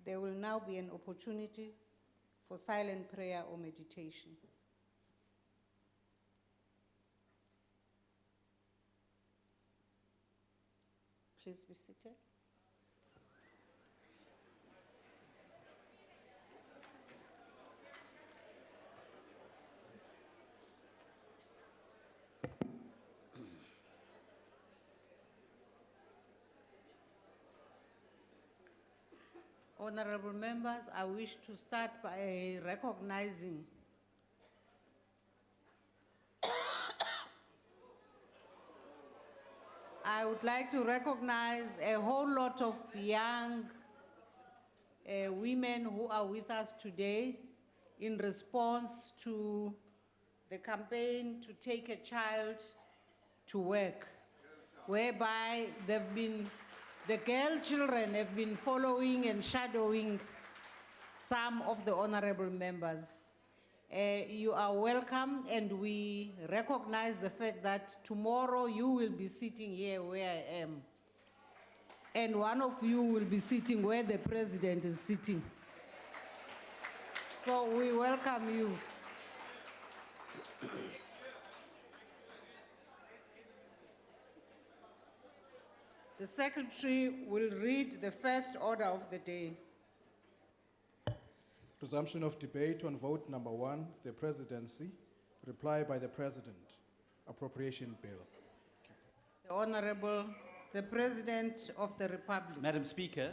there will now be an opportunity for silent prayer or meditation. Please be seated. Honorable members, I wish to start by recognizing I would like to recognize a whole lot of young women who are with us today in response to the campaign to take a child to work, whereby the girl children have been following and shadowing some of the honorable members. You are welcome, and we recognize the fact that tomorrow you will be sitting here where I am. And one of you will be sitting where the president is sitting. So we welcome you. The secretary will read the first order of the day. Resumption of debate on vote number 1, the presidency. Reply by the president. Appropriation bill. The Honorable, the President of the Republic. Madam Speaker,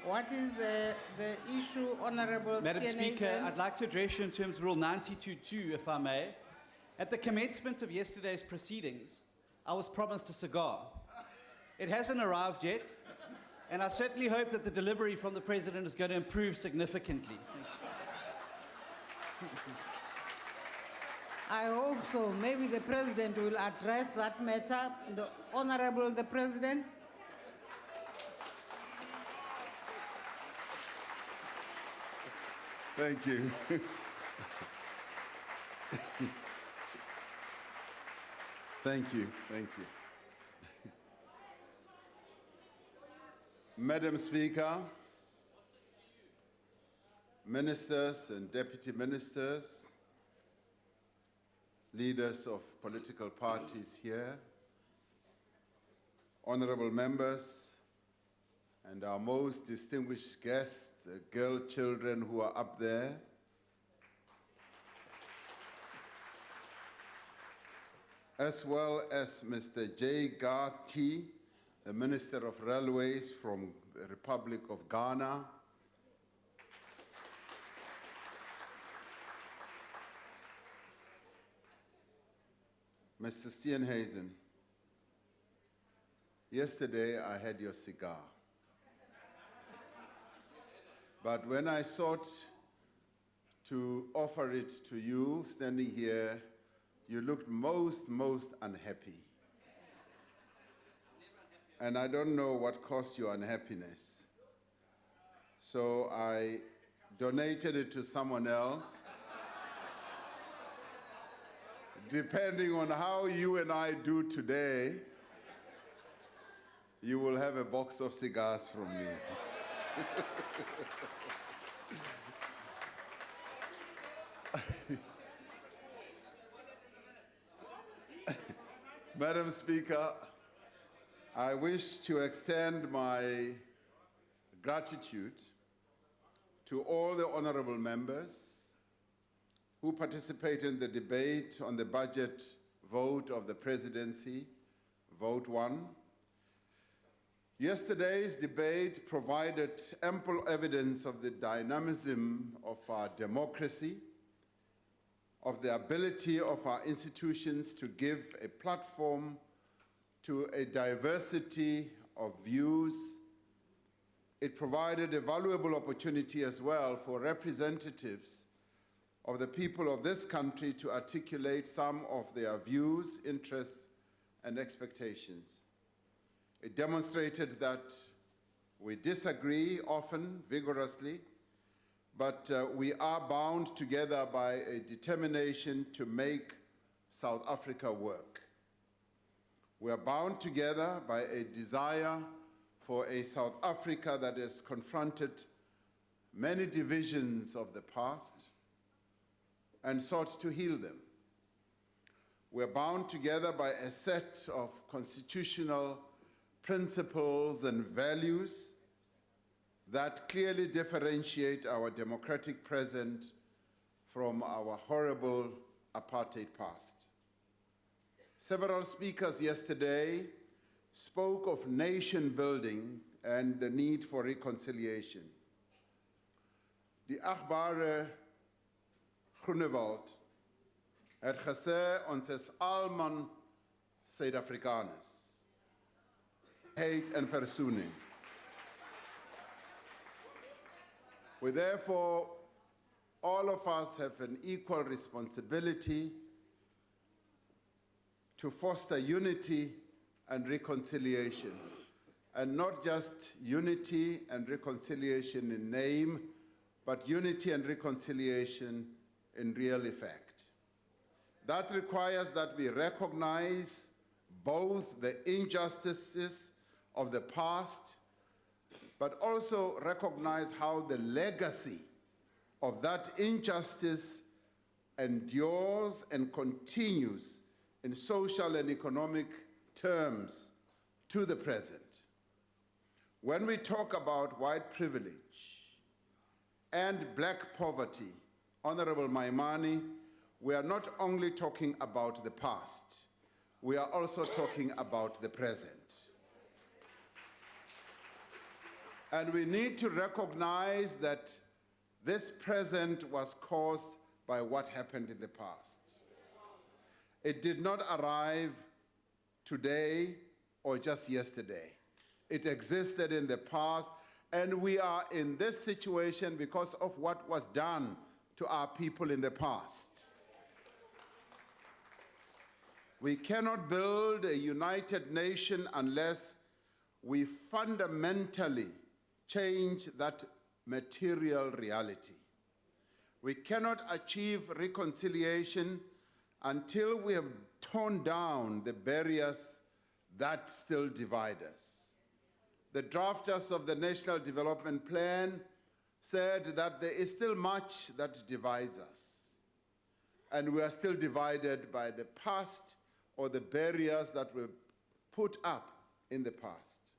What is the issue, Honorable Madam Speaker, Steenhuisen? I'd like to address you in terms of Rule 92.2, if I may. At the commencement of yesterday's proceedings, I was promised a cigar. It hasn't arrived yet, and I certainly hope that the delivery from the President is going to improve significantly. I hope so. Maybe the President will address that matter. The Honorable the President. Thank you. Thank you. Thank you. Madam Speaker, ministers and deputy ministers, leaders of political parties here, honorable members, and our most distinguished guests, the girl children who are up there, as well as Mr. J. Garth T., the Minister of Railways from the Republic of Ghana, Mr. Steenhuisen, yesterday I had your cigar. But when I sought to offer it to you, standing here, you looked most unhappy. And I don't know what caused your unhappiness. So I donated it to someone else. Depending on how you and I do today, you will have a box of cigars from me. Madam Speaker, I wish to extend my gratitude to all the honorable members who participated in the debate on the budget vote of the presidency, vote 1. Yesterday's debate provided ample evidence of the dynamism of our democracy, of the ability of our institutions to give a platform to a diversity of views. It provided a valuable opportunity as well for representatives of the people of this country to articulate some of their views, interests, and expectations. It demonstrated that we disagree often, vigorously, but we are bound together by a determination to make South Africa work. We are bound together by a desire for a South Africa that has confronted many divisions of the past and sought to heal them. We're bound together by a set of constitutional principles and values that clearly differentiate our democratic present from our horrible apartheid past. Several speakers yesterday spoke of nation building and the need for reconciliation. Die achtbare Groenewald het gesê ons is almal Suid-Afrikaners. Hate and versoening. We therefore, all of us have an equal responsibility to foster unity and reconciliation, and not just unity and reconciliation in name, but unity and reconciliation in real effect. That requires that we recognize both the injustices of the past, but also recognize how the legacy of that injustice endures and continues in social and economic terms to the present. When we talk about white privilege and black poverty, Honorable Maimani, we are not only talking about the past, we are also talking about the present. And we need to recognize that this present was caused by what happened in the past. It did not arrive today or just yesterday. It existed in the past, and we are in this situation because of what was done to our people in the past. We cannot build a united nation unless we fundamentally change that material reality. We cannot achieve reconciliation until we have torn down the barriers that still divide us. The drafters of the National Development Plan said that there is still much that divides us, and we are still divided by the past or the barriers that were put up in the past.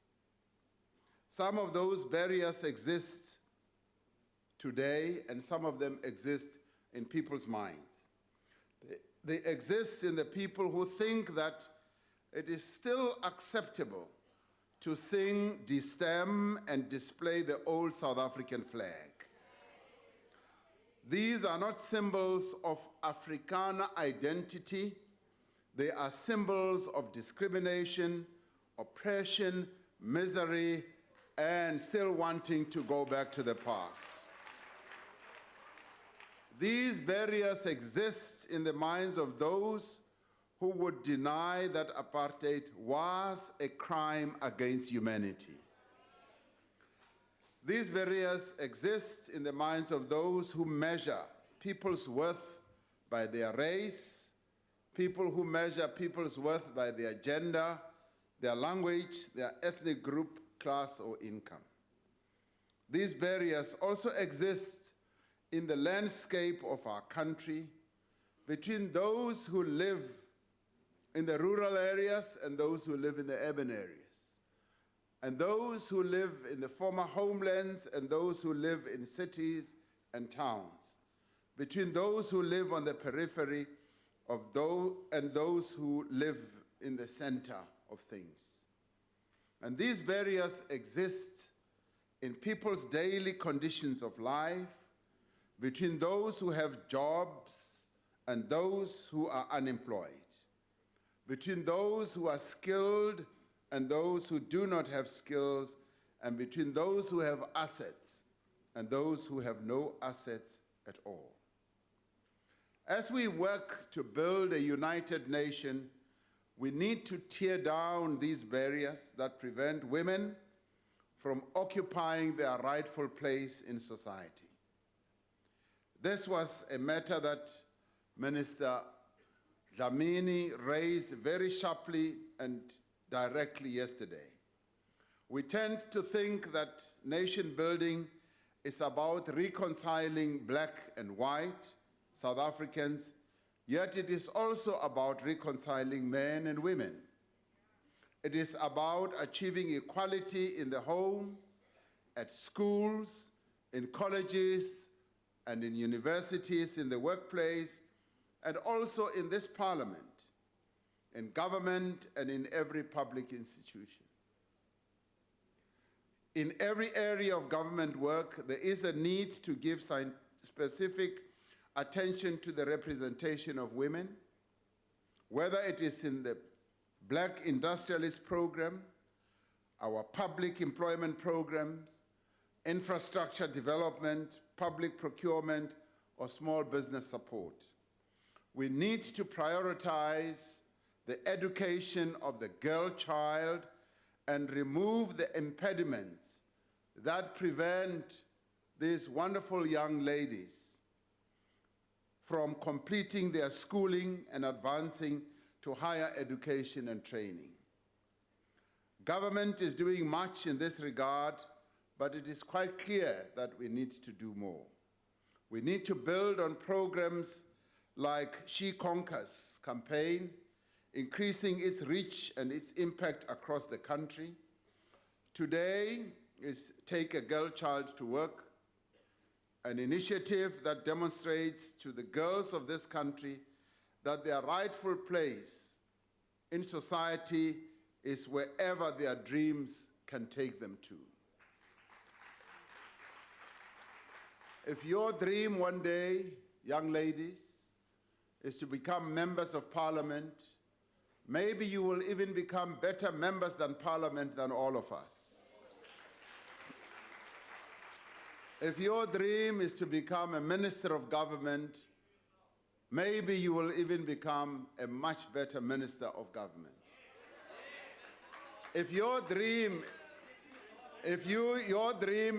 Some of those barriers exist today, and some of them exist in people's minds. They exist in the people who think that it is still acceptable to sing, destem, and display the old South African flag. These are not symbols of Afrikaner identity. They are symbols of discrimination, oppression, misery, and still wanting to go back to the past. These barriers exist in the minds of those who would deny that apartheid was a crime against humanity. These barriers exist in the minds of those who measure people's worth by their race, people who measure people's worth by their gender, their language, their ethnic group, class, or income. These barriers also exist in the landscape of our country between those who live in the rural areas and those who live in the urban areas, and those who live in the former homelands and those who live in cities and towns, between those who live on the periphery of those who live in the center of things. And these barriers exist in people's daily conditions of life, between those who have jobs and those who are unemployed, between those who are skilled and those who do not have skills, and between those who have assets and those who have no assets at all. As we work to build a united nation, we need to tear down these barriers that prevent women from occupying their rightful place in society. This was a matter that Minister Dlamini raised very sharply and directly yesterday. We tend to think that nation building is about reconciling black and white South Africans, yet it is also about reconciling men and women. It is about achieving equality in the home, at schools, in colleges, and in universities, in the workplace, and also in this parliament, in government, and in every public institution. In every area of government work, there is a need to give specific attention to the representation of women, whether it is in the Black Industrialist Program, our public employment programs, infrastructure development, public procurement, or small business support. We need to prioritize the education of the girl child and remove the impediments that prevent these wonderful young ladies from completing their schooling and advancing to higher education and training. Government is doing much in this regard, but it is quite clear that we need to do more. We need to build on programs like She Conquers campaign, increasing its reach and its impact across the country. Today is Take a Girl Child to Work, an initiative that demonstrates to the girls of this country that their rightful place in society is wherever their dreams can take them to. If your dream one day, young ladies, is to become members of parliament, maybe you will even become better members than parliament than all of us. If your dream is to become a minister of government, maybe you will even become a much better minister of government. If your dream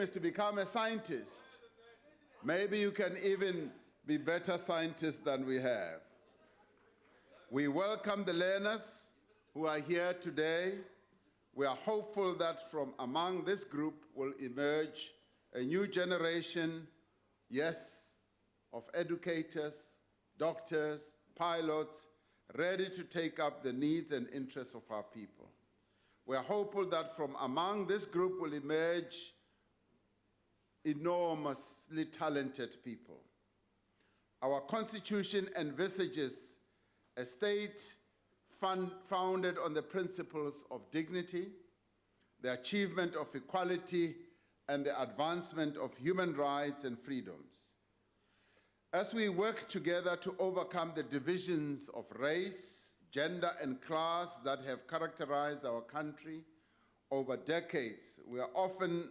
is to become a scientist, maybe you can even be better scientists than we have. We welcome the learners who are here today. We are hopeful that from among this group will emerge a new generation, yes, of educators, doctors, pilots, ready to take up the needs and interests of our people. We are hopeful that from among this group will emerge enormously talented people. Our Constitution envisages a state founded on the principles of dignity, the achievement of equality, and the advancement of human rights and freedoms. As we work together to overcome the divisions of race, gender, and class that have characterized our country over decades, we often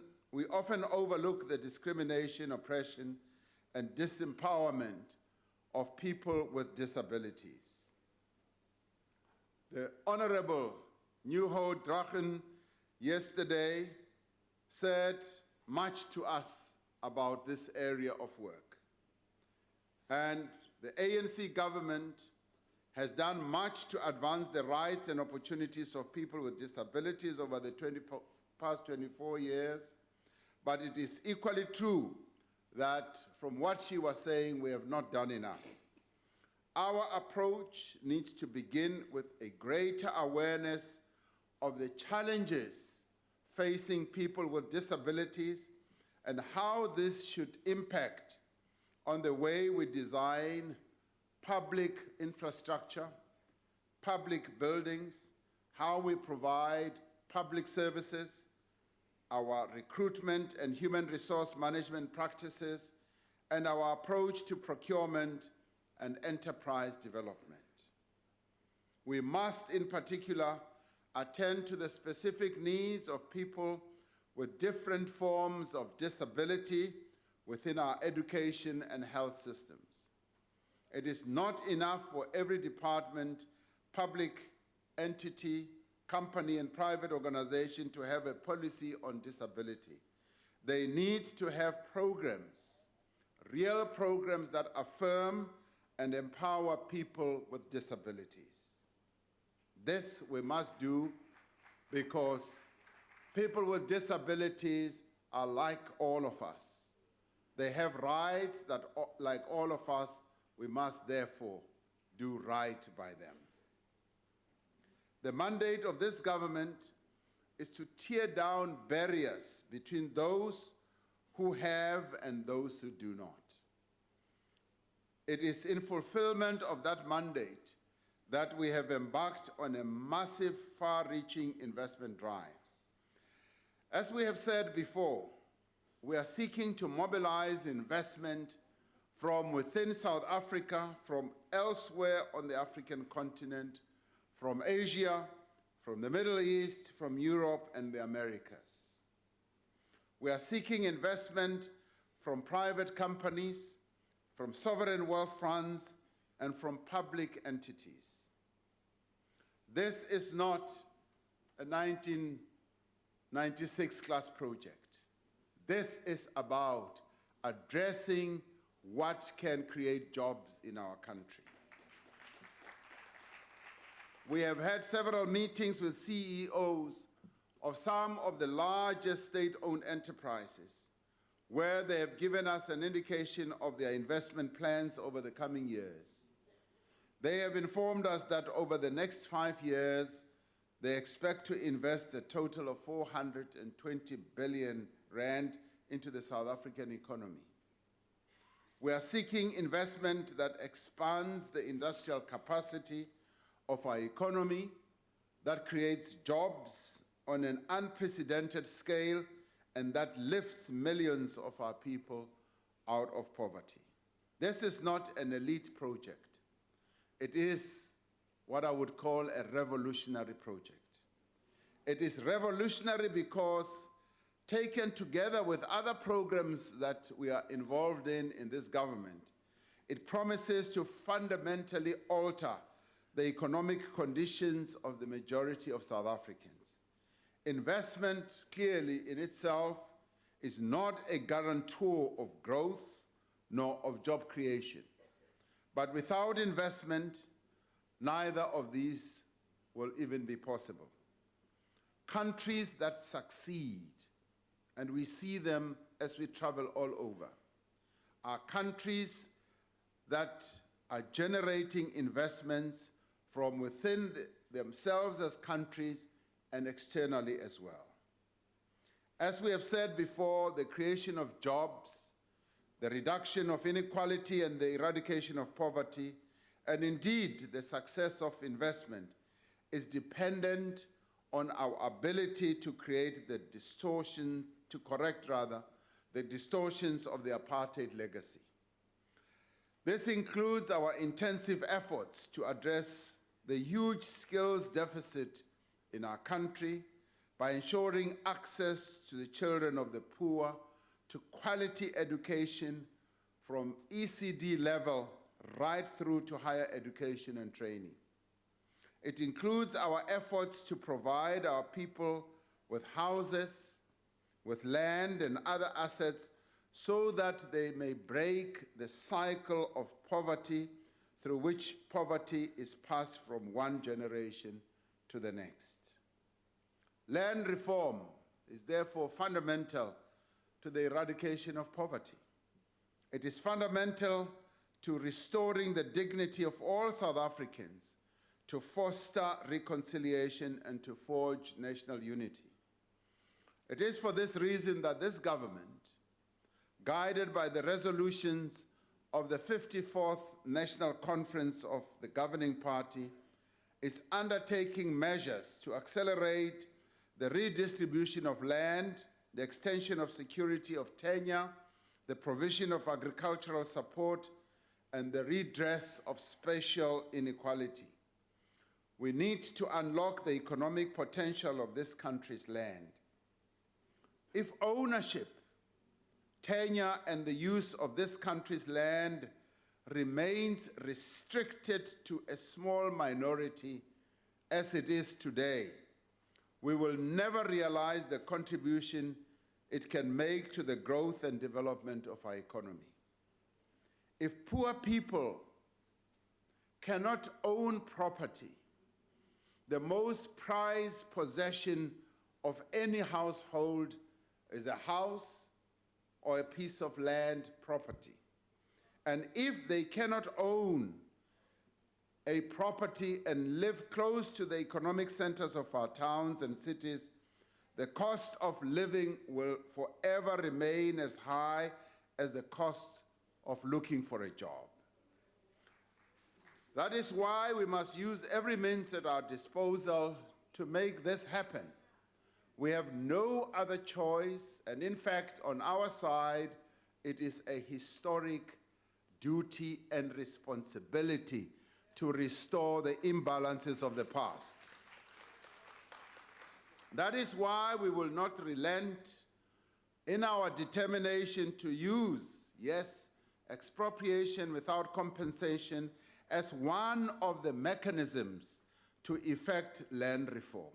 overlook the discrimination, oppression, and disempowerment of people with disabilities. The Honorable Nieuho Drachen yesterday said much to us about this area of work. And the ANC government has done much to advance the rights and opportunities of people with disabilities over the past 24 years, but it is equally true that from what she was saying, we have not done enough. Our approach needs to begin with a greater awareness of the challenges facing people with disabilities and how this should impact on the way we design public infrastructure, public buildings, how we provide public services, our recruitment and human resource management practices, and our approach to procurement and enterprise development. We must, in particular, attend to the specific needs of people with different forms of disability within our education and health systems. It is not enough for every department, public entity, company, and private organization to have a policy on disability. They need to have programs, real programs that affirm and empower people with disabilities. This we must do because People with disabilities are like all of us. They have rights that, like all of us, we must therefore do right by them. The mandate of this government is to tear down barriers between those who have and those who do not. It is in fulfillment of that mandate that we have embarked on a massive, far-reaching investment drive. As we have said before, we are seeking to mobilize investment from within South Africa, from elsewhere on the African continent, from Asia, from the Middle East, from Europe and the Americas. We are seeking investment from private companies, from sovereign wealth funds, and from public entities. This is not a 1996 class project. This is about addressing what can create jobs in our country. We have had several meetings with CEOs of some of the largest state-owned enterprises, where they have given us an indication of their investment plans over the coming years. They have informed us that over the next 5 years, they expect to invest a total of 420 billion rand into the South African economy. We are seeking investment that expands the industrial capacity of our economy, that creates jobs on an unprecedented scale, and that lifts millions of our people out of poverty. This is not an elite project. It is what I would call a revolutionary project. It is revolutionary because, taken together with other programs that we are involved in this government, it promises to fundamentally alter the economic conditions of the majority of South Africans. Investment, clearly in itself, is not a guarantor of growth nor of job creation. But without investment, neither of these will even be possible. Countries that succeed, and we see them as we travel all over, are countries that are generating investments from within themselves as countries and externally as well. As we have said before, the creation of jobs, the reduction of inequality and the eradication of poverty, and indeed the success of investment is dependent on our ability to create the distortion, to correct rather, the distortions of the apartheid legacy. This includes our intensive efforts to address the huge skills deficit in our country by ensuring access to the children of the poor to quality education from ECD level right through to higher education and training. It includes our efforts to provide our people with houses, with land and other assets so that they may break the cycle of poverty through which poverty is passed from one generation to the next. Land reform is therefore fundamental to the eradication of poverty. It is fundamental to restoring the dignity of all South Africans, to foster reconciliation and to forge national unity. It is for this reason that this government, guided by the resolutions of the 54th National Conference of the governing party, is undertaking measures to accelerate the redistribution of land, the extension of security of tenure, the provision of agricultural support, and the redress of spatial inequality. We need to unlock the economic potential of this country's land. If ownership, tenure, and the use of this country's land remains restricted to a small minority, as it is today, we will never realize the contribution it can make to the growth and development of our economy. If poor people cannot own property, the most prized possession of any household is a house or a piece of land property. And if they cannot own a property and live close to the economic centers of our towns and cities, the cost of living will forever remain as high as the cost of looking for a job. That is why we must use every means at our disposal to make this happen. We have no other choice, and in fact, on our side, it is a historic duty and responsibility to restore the imbalances of the past. That is why we will not relent in our determination to use, yes, expropriation without compensation as one of the mechanisms to effect land reform.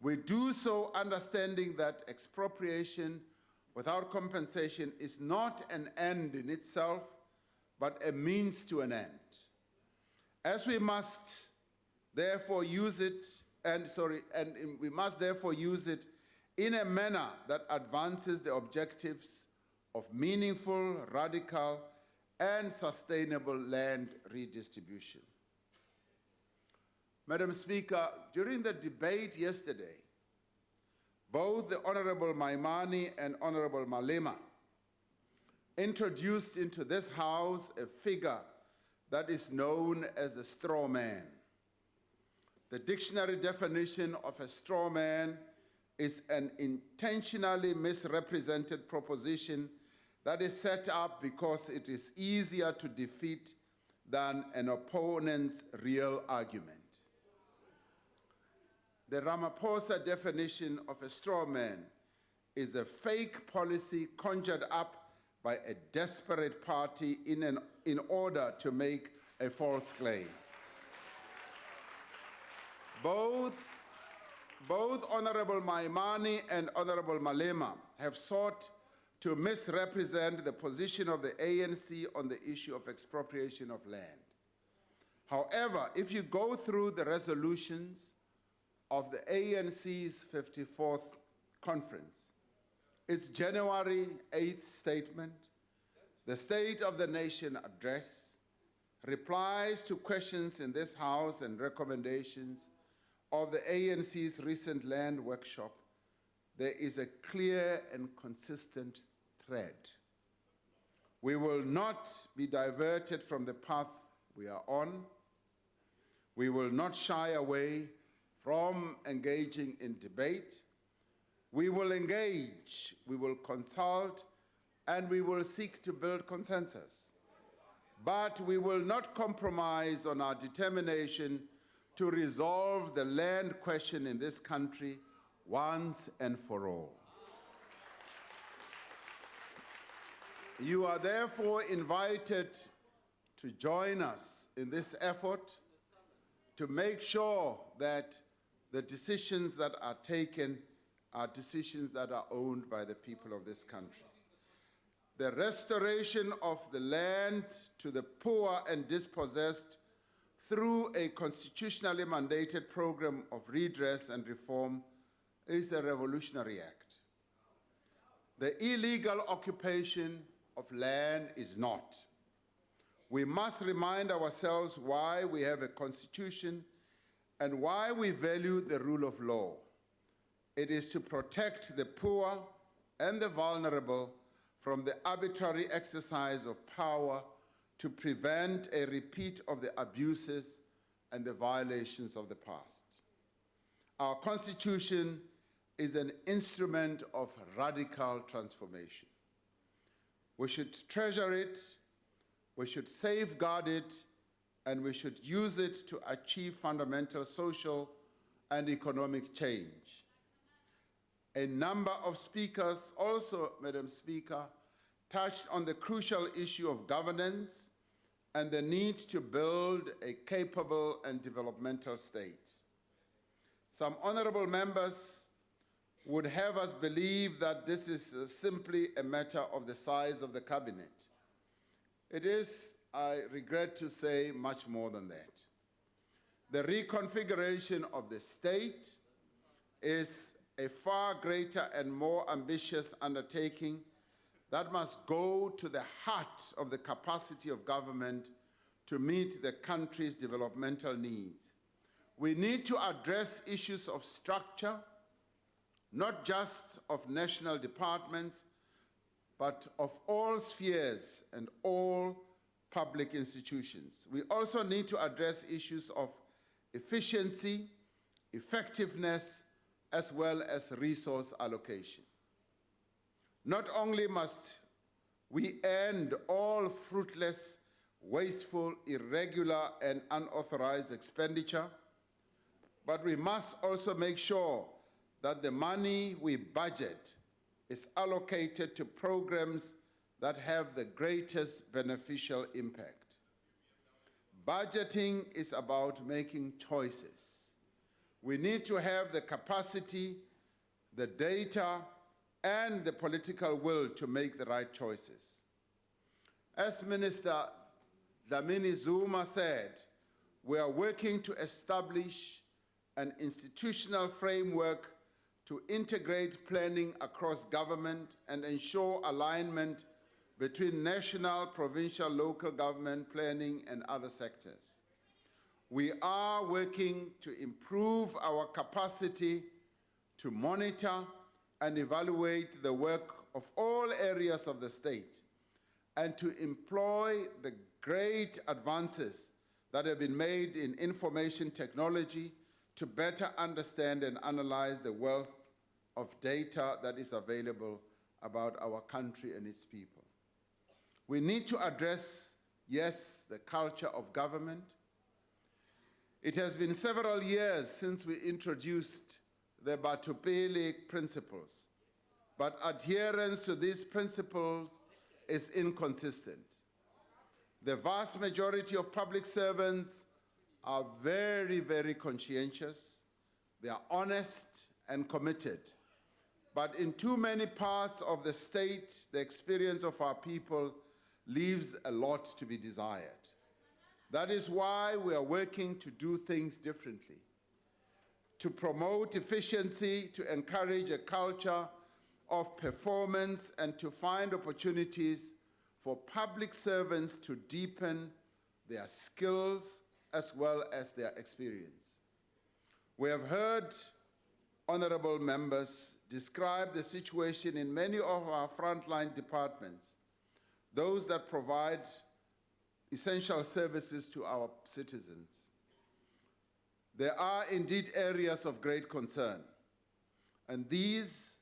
We do so understanding that expropriation without compensation is not an end in itself, but a means to an end. As we must therefore use it, we must therefore use it in a manner that advances the objectives of meaningful, radical, and sustainable land redistribution. Madam Speaker, during the debate yesterday, both the Honorable Maimane and Honorable Malema introduced into this House a figure that is known as a straw man. The dictionary definition of a straw man is an intentionally misrepresented proposition that is set up because it is easier to defeat than an opponent's real argument. The Ramaphosa definition of a straw man is a fake policy conjured up by a desperate party in order to make a false claim. Both Honorable Maimane and Honorable Malema have sought to misrepresent the position of the ANC on the issue of expropriation of land. However, if you go through the resolutions of the ANC's 54th conference, its January 8th statement, the State of the Nation address, replies to questions in this House and recommendations of the ANC's recent land workshop, there is a clear and consistent thread. We will not be diverted from the path we are on. We will not shy away from engaging in debate. We will engage, we will consult, and we will seek to build consensus. But we will not compromise on our determination to resolve the land question in this country once and for all. You are therefore invited to join us in this effort to make sure that the decisions that are taken are decisions that are owned by the people of this country. The restoration of the land to the poor and dispossessed through a constitutionally mandated program of redress and reform is a revolutionary act. The illegal occupation of land is not. We must remind ourselves why we have a constitution and why we value the rule of law. It is to protect the poor and the vulnerable from the arbitrary exercise of power to prevent a repeat of the abuses and the violations of the past. Our Constitution is an instrument of radical transformation. We should treasure it, we should safeguard it, and we should use it to achieve fundamental social and economic change. A number of speakers also, Madam Speaker, touched on the crucial issue of governance and the need to build a capable and developmental state. Some honorable members would have us believe that this is simply a matter of the size of the cabinet. It is, I regret to say, much more than that. The reconfiguration of the state is a far greater and more ambitious undertaking that must go to the heart of the capacity of government to meet the country's developmental needs. We need to address issues of structure, not just of national departments, but of all spheres and all public institutions. We also need to address issues of efficiency, effectiveness, as well as resource allocation. Not only must we end all fruitless, wasteful, irregular, and unauthorized expenditure, but we must also make sure that the money we budget is allocated to programs that have the greatest beneficial impact. Budgeting is about making choices. We need to have the capacity, the data, and the political will to make the right choices. As Minister Dlamini Zuma said, we are working to establish an institutional framework to integrate planning across government and ensure alignment between national, provincial, local government planning and other sectors. We are working to improve our capacity to monitor and evaluate the work of all areas of the state and to employ the great advances that have been made in information technology to better understand and analyze the wealth of data that is available about our country and its people. We need to address, yes, the culture of government. It has been several years since we introduced the Batupele principles, but adherence to these principles is inconsistent. The vast majority of public servants are very, very conscientious. They are honest and committed. But in too many parts of the state, the experience of our people leaves a lot to be desired. That is why we are working to do things differently, to promote efficiency, to encourage a culture of performance, and to find opportunities for public servants to deepen their skills as well as their experience. We have heard honorable members describe the situation in many of our frontline departments, those that provide essential services to our citizens. There are indeed areas of great concern, and these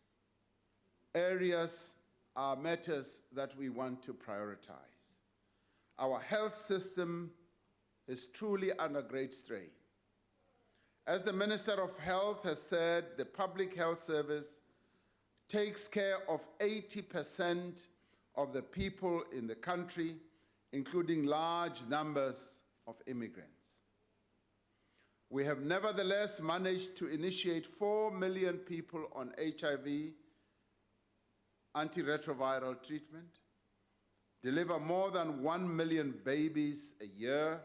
areas are matters that we want to prioritize. Our health system is truly under great strain. As the Minister of Health has said, the Public Health Service takes care of 80% of the people in the country, including large numbers of immigrants. We have nevertheless managed to initiate 4 million people on HIV antiretroviral treatment, deliver more than 1 million babies a year,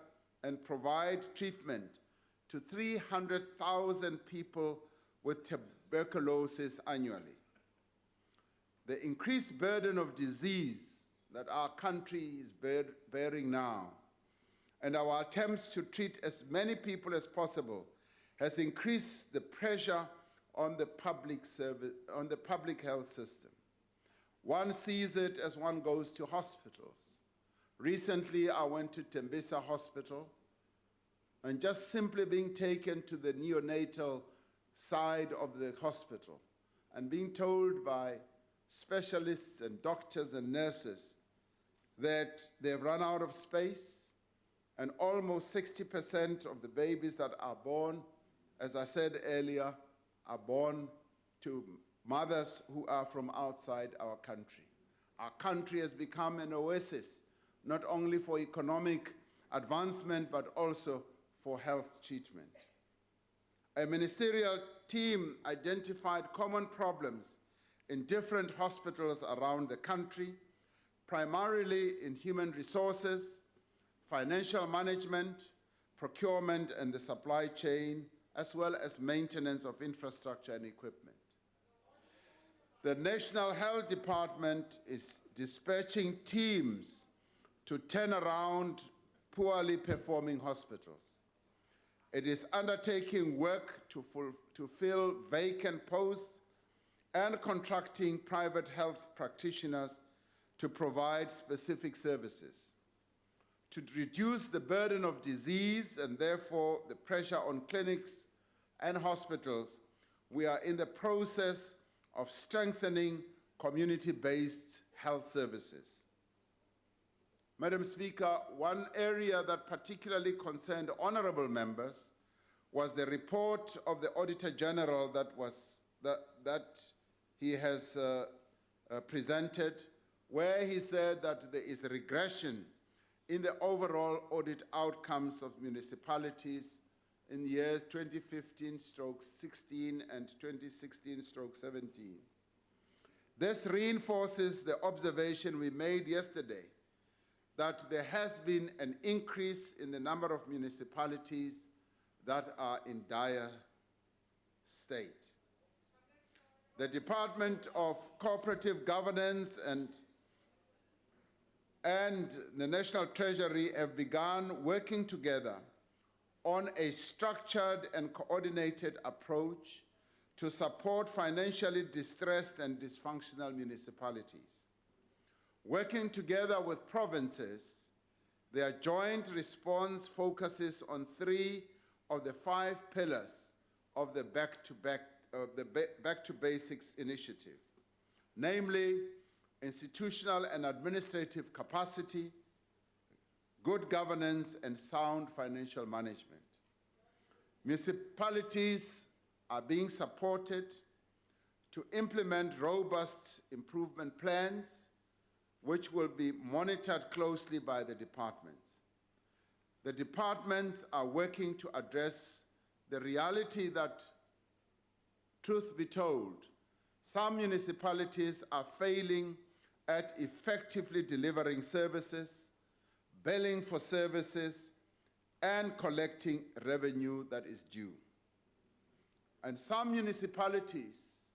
and provide treatment to 300,000 people with tuberculosis annually. The increased burden of disease that our country is bearing now, and our attempts to treat as many people as possible, has increased the pressure on the public health system. One sees it as one goes to hospitals. Recently, I went to Tembisa Hospital, and just simply being taken to the neonatal side of the hospital and being told by specialists and doctors and nurses that they've run out of space, and almost 60% of the babies that are born, as I said earlier, are born to mothers who are from outside our country. Our country has become an oasis, not only for economic advancement, but also for health treatment. A ministerial team identified common problems in different hospitals around the country, primarily in human resources, financial management, procurement, and the supply chain as well as maintenance of infrastructure and equipment. The National Health Department is dispatching teams to turn around poorly performing hospitals. It is undertaking work to fill vacant posts and contracting private health practitioners to provide specific services. To reduce the burden of disease and therefore the pressure on clinics and hospitals, we are in the process of strengthening community-based health services. Madam Speaker, one area that particularly concerned honorable members was the report of the Auditor General that he has presented, where he said that there is a regression in the overall audit outcomes of municipalities in years 2015/16 and 2016/17. This reinforces the observation we made yesterday that there has been an increase in the number of municipalities that are in dire state. The Department of Cooperative Governance and the National Treasury have begun working together on a structured and coordinated approach to support financially distressed and dysfunctional municipalities. Working together with provinces, their joint response focuses on 3 of the 5 pillars of the Back to Basics initiative, namely institutional and administrative capacity, good governance, and sound financial management. Municipalities are being supported to implement robust improvement plans, which will be monitored closely by the departments. The departments are working to address the reality that, truth be told, some municipalities are failing at effectively delivering services, billing for services, and collecting revenue that is due. And some municipalities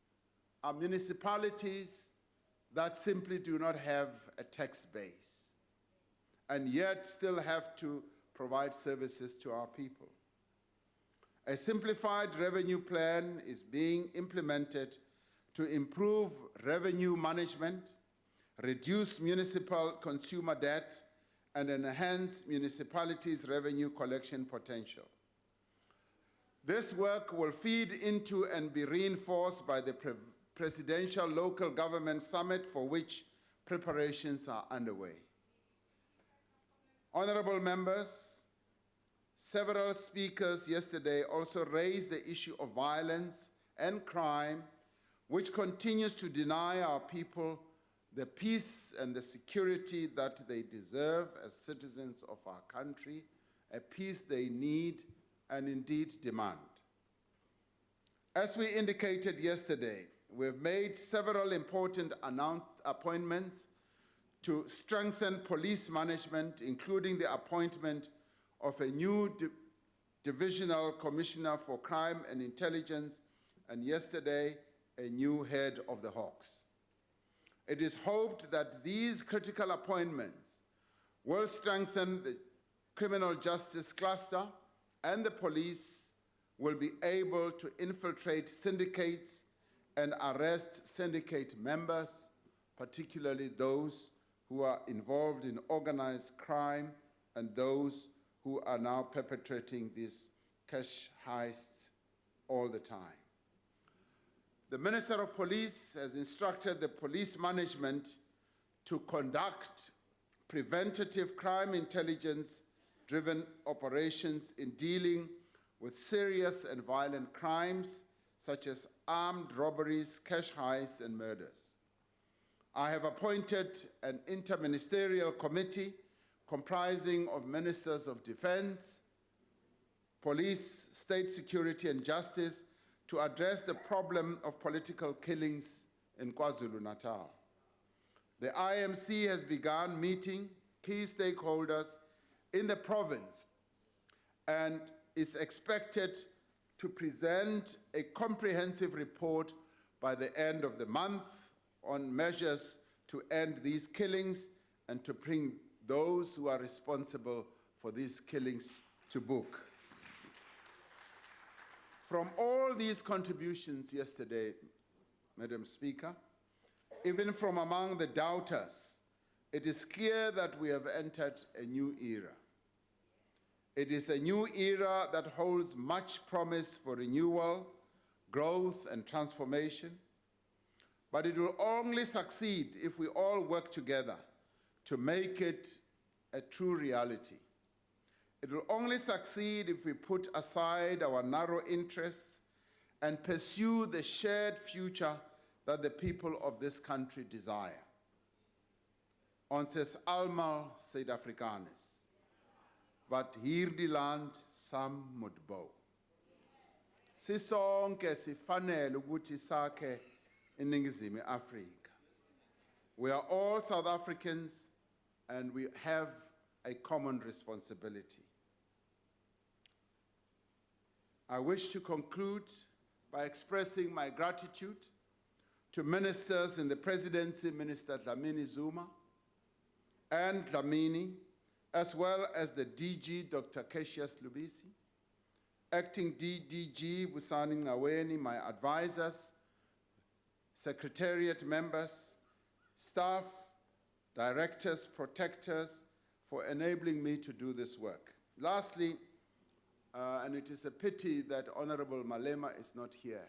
are municipalities that simply do not have a tax base and yet still have to provide services to our people. A simplified revenue plan is being implemented to improve revenue management, reduce municipal consumer debt, and enhance municipalities' revenue collection potential. This work will feed into and be reinforced by the Presidential Local Government Summit, for which preparations are underway. Honorable members, several speakers yesterday also raised the issue of violence and crime, which continues to deny our people the peace and the security that they deserve as citizens of our country, a peace they need and indeed demand. As we indicated yesterday, we have made several important appointments to strengthen police management, including the appointment of a new Divisional Commissioner for Crime and Intelligence, and yesterday, a new head of the Hawks. It is hoped that these critical appointments will strengthen the criminal justice cluster, and the police will be able to infiltrate syndicates and arrest syndicate members, particularly those who are involved in organized crime and those who are now perpetrating these cash heists all the time. The Minister of Police has instructed the police management to conduct preventative crime intelligence-driven operations in dealing with serious and violent crimes such as armed robberies, cash heists, and murders. I have appointed an interministerial committee comprising of Ministers of Defense, Police, State Security, and Justice to address the problem of political killings in KwaZulu-Natal. The IMC has begun meeting key stakeholders in the province and is expected to present a comprehensive report by the end of the month on measures to end these killings and to bring those who are responsible for these killings to book. From all these contributions yesterday, Madam Speaker, even from among the doubters, it is clear that we have entered a new era. It is a new era that holds much promise for renewal, growth, and transformation, but it will only succeed if we all work together to make it a true reality. It will only succeed if we put aside our narrow interests and pursue the shared future that the people of this country desire. Ons is almal Suid-Afrikaners, wat hierdie land saam moet bou. Sisonke sifanele ukuthi sakhe iNingizimu Afrika. We are all South Africans and we have a common responsibility. I wish to conclude by expressing my gratitude to ministers in the Presidency, Minister Dlamini Zuma and Dlamini, as well as the DG, Dr. Cassius Lubisi, Acting DDG Busani Ngaweni, my advisors, Secretariat members, staff, directors, protectors, for enabling me to do this work. Lastly, and it is a pity that Honorable Malema is not here,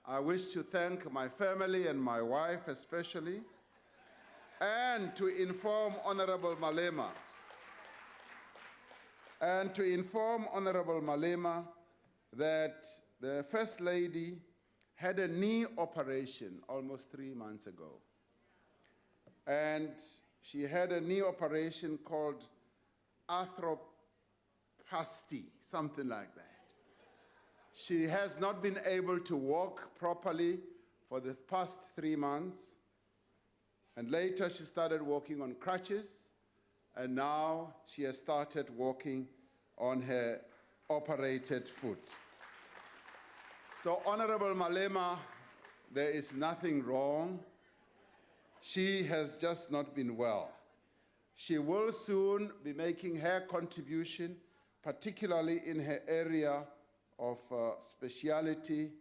I wish to thank my family and my wife especially, and to inform Honorable Malema, that the First Lady had a knee operation almost 3 months ago. And she had a knee operation called arthroplasty, something like that. She has not been able to walk properly for the past 3 months. And later she started walking on crutches, and now she has started walking on her operated foot. So, Honorable Malema, there is nothing wrong. She has just not been well. She will soon be making her contribution, particularly in her area of speciality,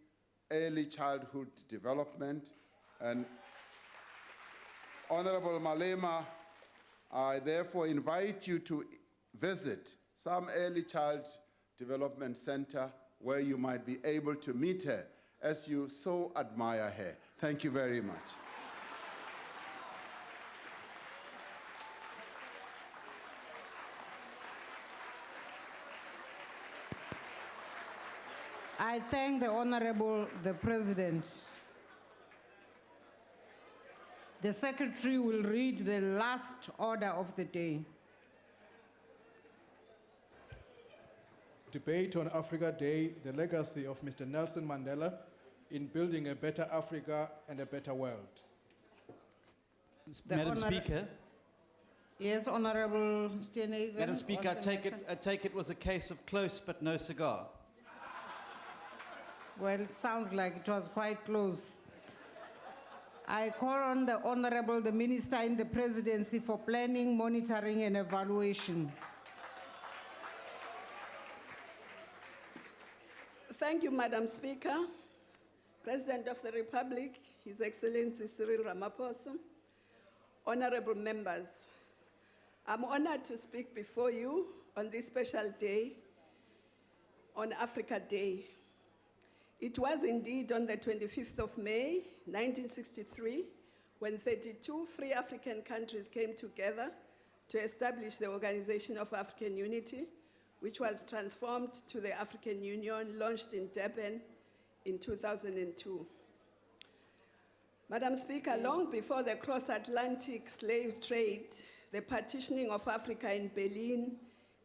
early childhood development. And Honorable Malema, I therefore invite you to visit some early child development center where you might be able to meet her as you so admire her. Thank you very much. I thank the President. The Secretary will read the last order of the day. Debate on Africa Day, the legacy of Mr. Nelson Mandela in building a better Africa and a better world. Madam Speaker. Yes, Honorable Steenhuisen. Madam Speaker, I take it was a case of close but no cigar. Well, it sounds like it was quite close. I call on the Minister in the Presidency for Planning, Monitoring and Evaluation. Thank you, Madam Speaker. President of the Republic, His Excellency Cyril Ramaphosa, honorable members, I'm honored to speak before you on this special day, on Africa Day. It was indeed on the 25th of May, 1963, when 32 free African countries came together to establish the Organization of African Unity, which was transformed to the African Union, launched in Durban in 2002. Madam Speaker, long before the cross-Atlantic slave trade, the partitioning of Africa in Berlin,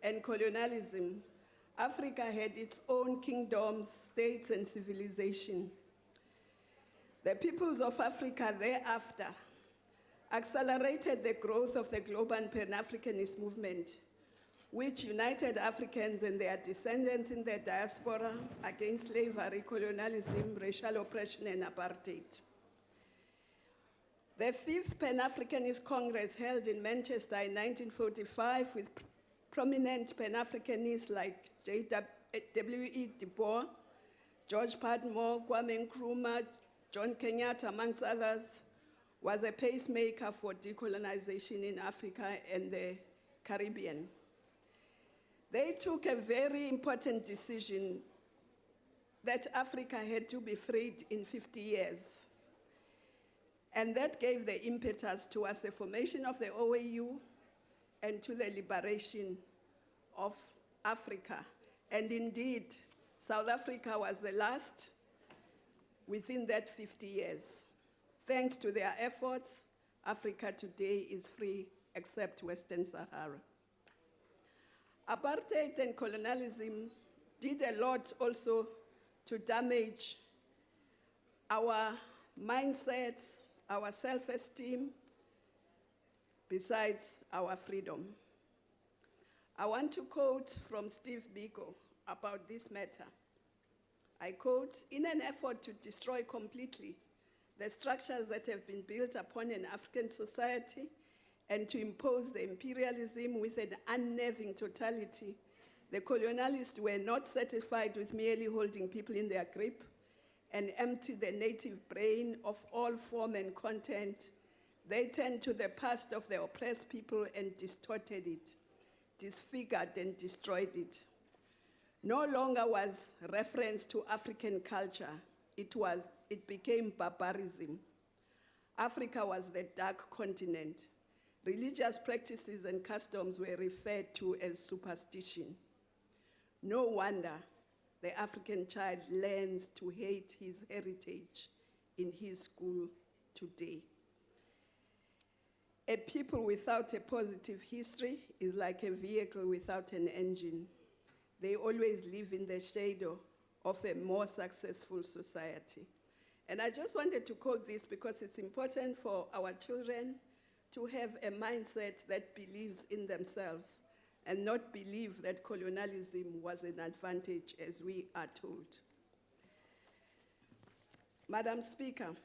and colonialism, Africa had its own kingdoms, states, and civilization. The peoples of Africa thereafter accelerated the growth of the global Pan-Africanist movement, which united Africans and their descendants in the diaspora against slavery, colonialism, racial oppression, and apartheid. The 5th Pan-Africanist Congress held in Manchester in 1945 with prominent Pan-Africanists like W.E. Du Bois, George Padmore, Kwame Nkrumah, John Kenyatta, amongst others, was a pacemaker for decolonization in Africa and the Caribbean. They took a very important decision that Africa had to be freed in 50 years. And that gave the impetus towards the formation of the OAU and to the liberation of Africa. And indeed, South Africa was the last within that 50 years. Thanks to their efforts, Africa today is free except Western Sahara. Apartheid and colonialism did a lot also to damage our mindsets, our self-esteem, besides our freedom. I want to quote from Steve Biko about this matter. I quote, "In an effort to destroy completely the structures that have been built upon an African society and to impose the imperialism with an unnerving totality, the colonialists were not satisfied with merely holding people in their grip and empty the native brain of all form and content. They turned to the past of the oppressed people and distorted it, disfigured and destroyed it. No longer was reference to African culture. It became barbarism. Africa was the dark continent. Religious practices and customs were referred to as superstition. No wonder the African child learns to hate his heritage in his school today. A people without a positive history is like a vehicle without an engine. They always live in the shadow of a more successful society." And I just wanted to quote this because it's important for our children to have a mindset that believes in themselves and not believe that colonialism was an advantage as we are told. Madam Speaker,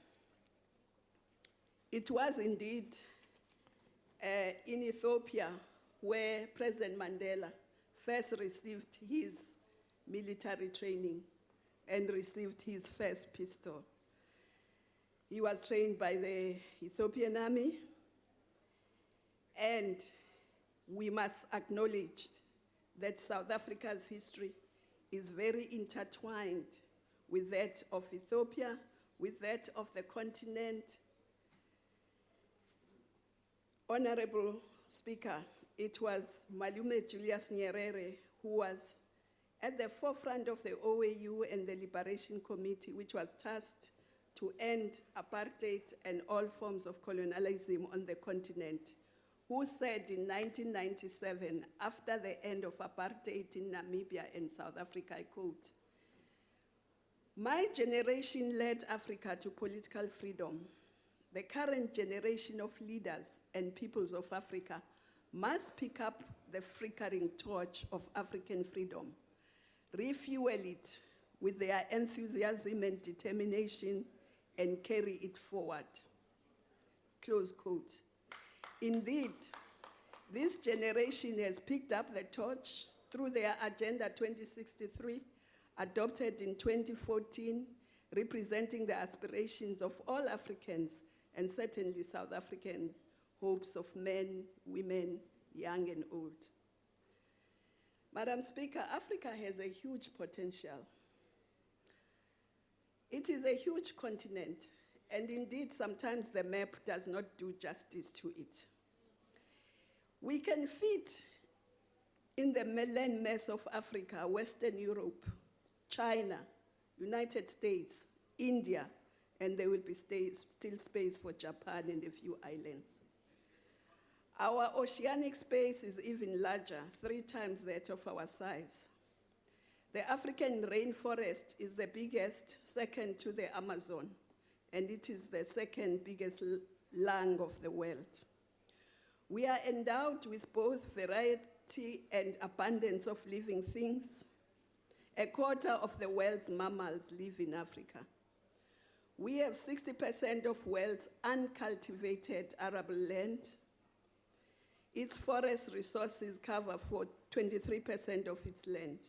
it was indeed in Ethiopia where President Mandela first received his military training and received his first pistol. He was trained by the Ethiopian army, and we must acknowledge that South Africa's history is very intertwined with that of Ethiopia, with that of the continent. Honorable Speaker, it was Malume Julius Nyerere who was at the forefront of the OAU and the Liberation Committee, which was tasked to end apartheid and all forms of colonialism on the continent, who said in 1997, after the end of apartheid in Namibia and South Africa, I quote, "My generation led Africa to political freedom. The current generation of leaders and peoples of Africa must pick up the flickering torch of African freedom, refuel it with their enthusiasm and determination, and carry it forward." Close quote. Indeed, this generation has picked up the torch through their Agenda 2063, adopted in 2014, representing the aspirations of all Africans and certainly South African hopes of men, women, young and old. Madam Speaker, Africa has a huge potential. It is a huge continent, and indeed sometimes the map does not do justice to it. We can fit in the landmass of Africa, Western Europe, China, United States, India, and there will be still space for Japan and a few islands. Our oceanic space is even larger, 3 times that of our size. The African rainforest is the biggest, second to the Amazon, and it is the second biggest lung of the world. We are endowed with both diversity and abundance of living things. A quarter of the world's mammals live in Africa. We have 60% of world's uncultivated arable land. Its forest resources cover for 23% of its land.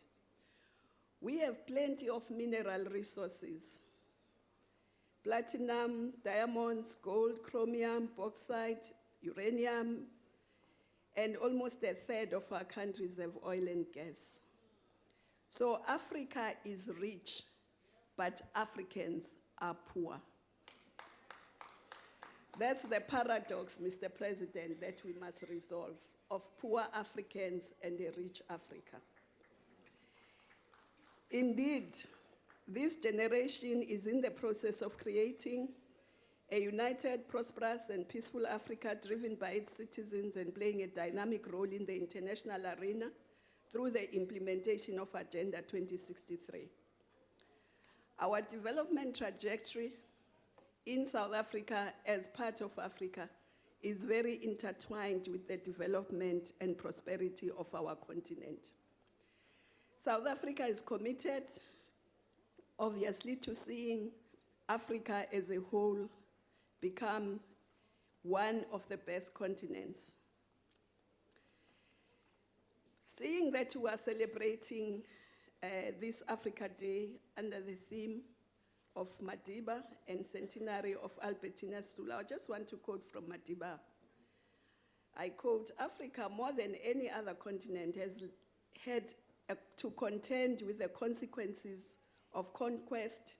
We have plenty of mineral resources: platinum, diamonds, gold, chromium, bauxite, uranium, and almost a third of our countries have oil and gas. So Africa is rich, but Africans are poor. That's the paradox, Mr. President, that we must resolve, of poor Africans and a rich Africa. Indeed, this generation is in the process of creating a united, prosperous, and peaceful Africa driven by its citizens and playing a dynamic role in the international arena through the implementation of Agenda 2063. Our development trajectory in South Africa as part of Africa is very intertwined with the development and prosperity of our continent. South Africa is committed, obviously, to seeing Africa as a whole become one of the best continents. Seeing that we are celebrating this Africa Day under the theme of Madiba and centenary of Albertina Sisulu, I just want to quote from Madiba. I quote, "Africa, more than any other continent, has had to contend with the consequences of conquest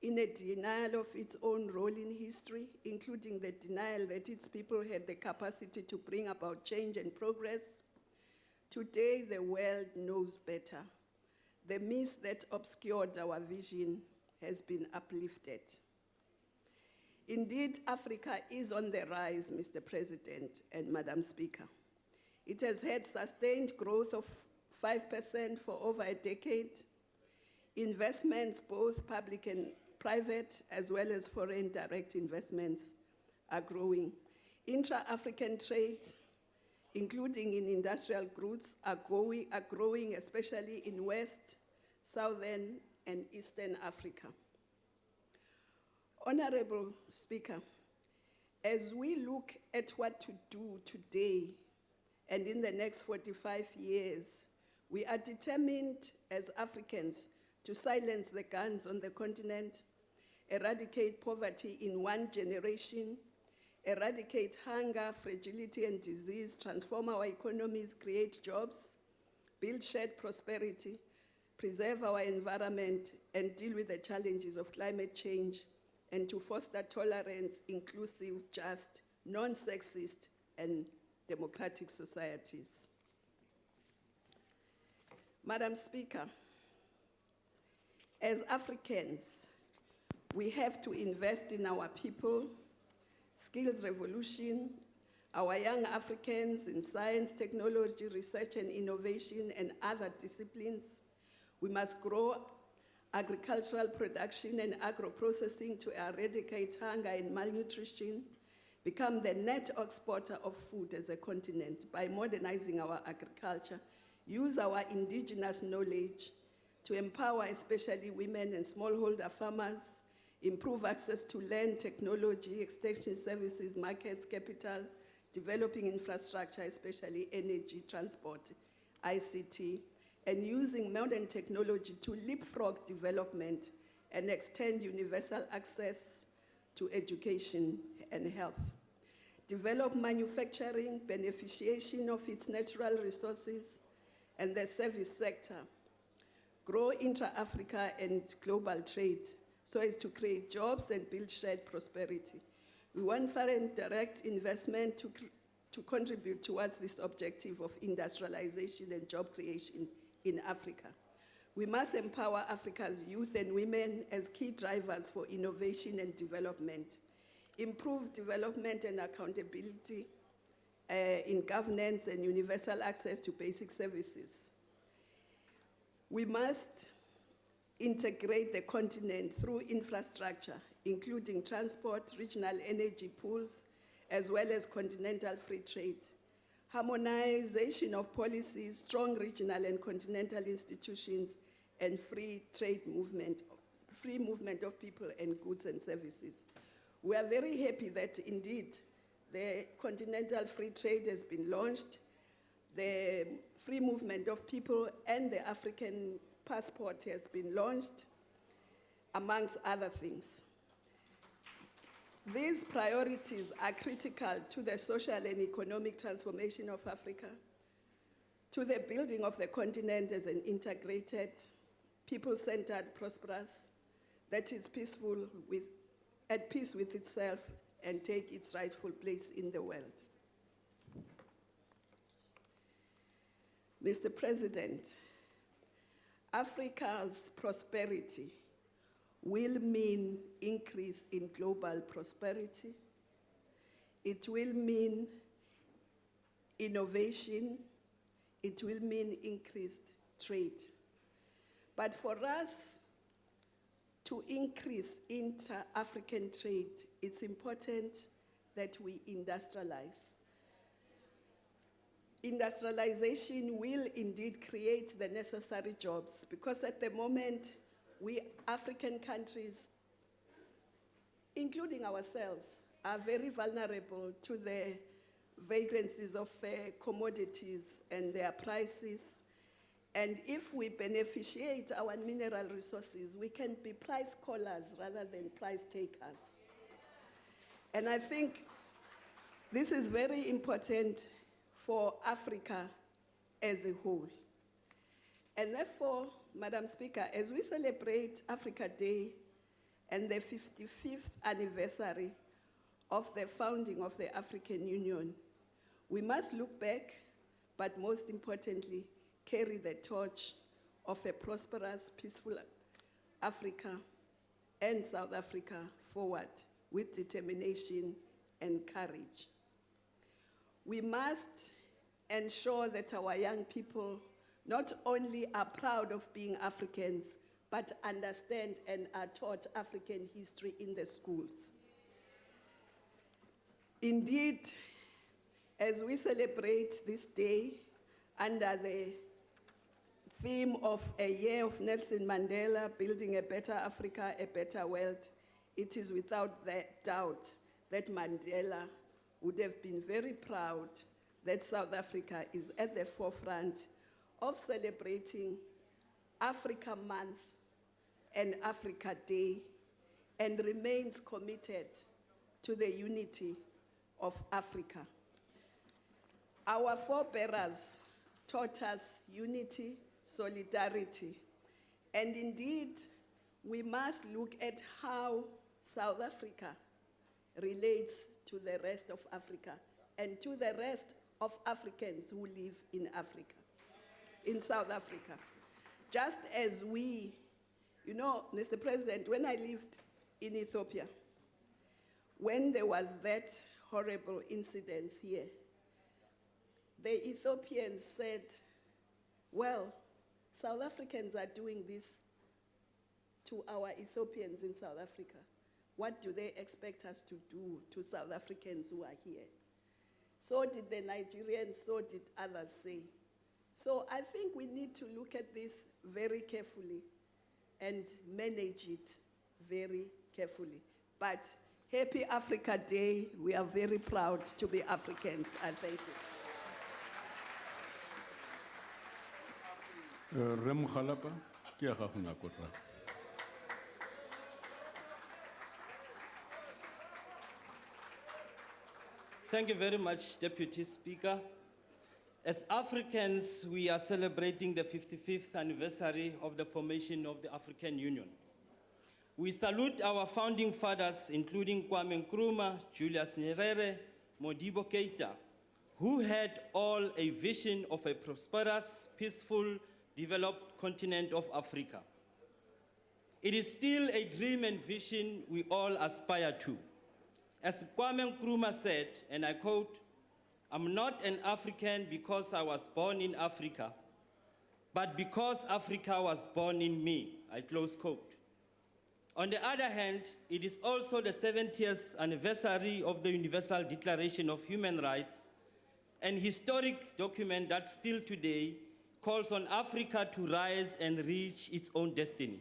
in a denial of its own role in history, including the denial that its people had the capacity to bring about change and progress. Today, the world knows better. The mist that obscured our vision has been uplifted." Indeed, Africa is on the rise, Mr. President and Madam Speaker. It has had sustained growth of 5% for over a decade. Investments, both public and private, as well as foreign direct investments, are growing. Intra-African trade, including in industrial goods, are growing, especially in West, Southern, and Eastern Africa. Honorable Speaker, as we look at what to do today and in the next 45 years, we are determined as Africans to silence the guns on the continent, eradicate poverty in one generation, eradicate hunger, fragility, and disease, transform our economies, create jobs, build shared prosperity, preserve our environment, and deal with the challenges of climate change, and to foster tolerance, inclusive, just, non-sexist, and democratic societies. Madam Speaker, as Africans, we have to invest in our people, skills revolution, our young Africans in science, technology, research and innovation, and other disciplines. We must grow agricultural production and agro-processing to eradicate hunger and malnutrition, become the net exporter of food as a continent by modernizing our agriculture, use our indigenous knowledge to empower especially women and smallholder farmers, improve access to land, technology, extension services, markets, capital, developing infrastructure, especially energy, transport, ICT, and using modern technology to leapfrog development and extend universal access to education and health. Develop manufacturing, beneficiation of its natural resources, and the service sector. Grow intra-Africa and global trade so as to create jobs and build shared prosperity. We want foreign direct investment to contribute towards this objective of industrialization and job creation in Africa. We must empower Africa's youth and women as key drivers for innovation and development. Improve development and accountability in governance and universal access to basic services. We must integrate the continent through infrastructure, including transport, regional energy pools, as well as continental free trade. harmonization of policies, strong regional and continental institutions, and free movement of people and goods and services. We are very happy that indeed the Continental Free-Trade has been launched, the free movement of people and the African passport has been launched, amongst other things. These priorities are critical to the social and economic transformation of Africa, to the building of the continent as an integrated, people-centered, prosperous, that is at peace with itself and take its rightful place in the world. Mr. President, Africa's prosperity will mean increase in global prosperity. It will mean innovation. It will mean increased trade. But for us to increase inter-African trade, it's important that we industrialize. Industrialization will indeed create the necessary jobs, because at the moment, we African countries, including ourselves, are very vulnerable to the vagrancies of commodities and their prices. And if we beneficiate our mineral resources, we can be price callers rather than price takers. And I think this is very important for Africa as a whole. And therefore, Madam Speaker, as we celebrate Africa Day and the 55th anniversary of the founding of the African Union, we must look back, but most importantly, carry the torch of a prosperous, peaceful Africa and South Africa forward with determination and courage. We must ensure that our young people not only are proud of being Africans, but understand and are taught African history in the schools. Indeed, as we celebrate this day under the theme of a year of Nelson Mandela, building a better Africa, a better world, it is without doubt that Mandela would have been very proud that South Africa is at the forefront of celebrating Africa Month and Africa Day, and remains committed to the unity of Africa. Our forebearers taught us unity, solidarity, and indeed, we must look at how South Africa relates to the rest of Africa and to the rest of Africans who live in Africa, in South Africa. Just as we, you know, Mr. President, when I lived in Ethiopia, when there was that horrible incident here, the Ethiopians said, well, South Africans are doing this to our Ethiopians in South Africa. What do they expect us to do to South Africans who are here? So did the Nigerians, so did others say. So I think we need to look at this very carefully and manage it very carefully. But happy Africa Day. We are very proud to be Africans. I thank you. Rem Khalapa, kia khafuna kota. Thank you very much, Deputy Speaker. As Africans, we are celebrating the 55th anniversary of the formation of the African Union. We salute our founding fathers, including Kwame Nkrumah, Julius Nyerere, Modibo Keita, who had all a vision of a prosperous, peaceful, developed continent of Africa. It is still a dream and vision we all aspire to. As Kwame Nkrumah said, and I quote, "I'm not an African because I was born in Africa, but because Africa was born in me," I close quote. On the other hand, it is also the 70th anniversary of the Universal Declaration of Human Rights, an historic document that still today calls on Africa to rise and reach its own destiny,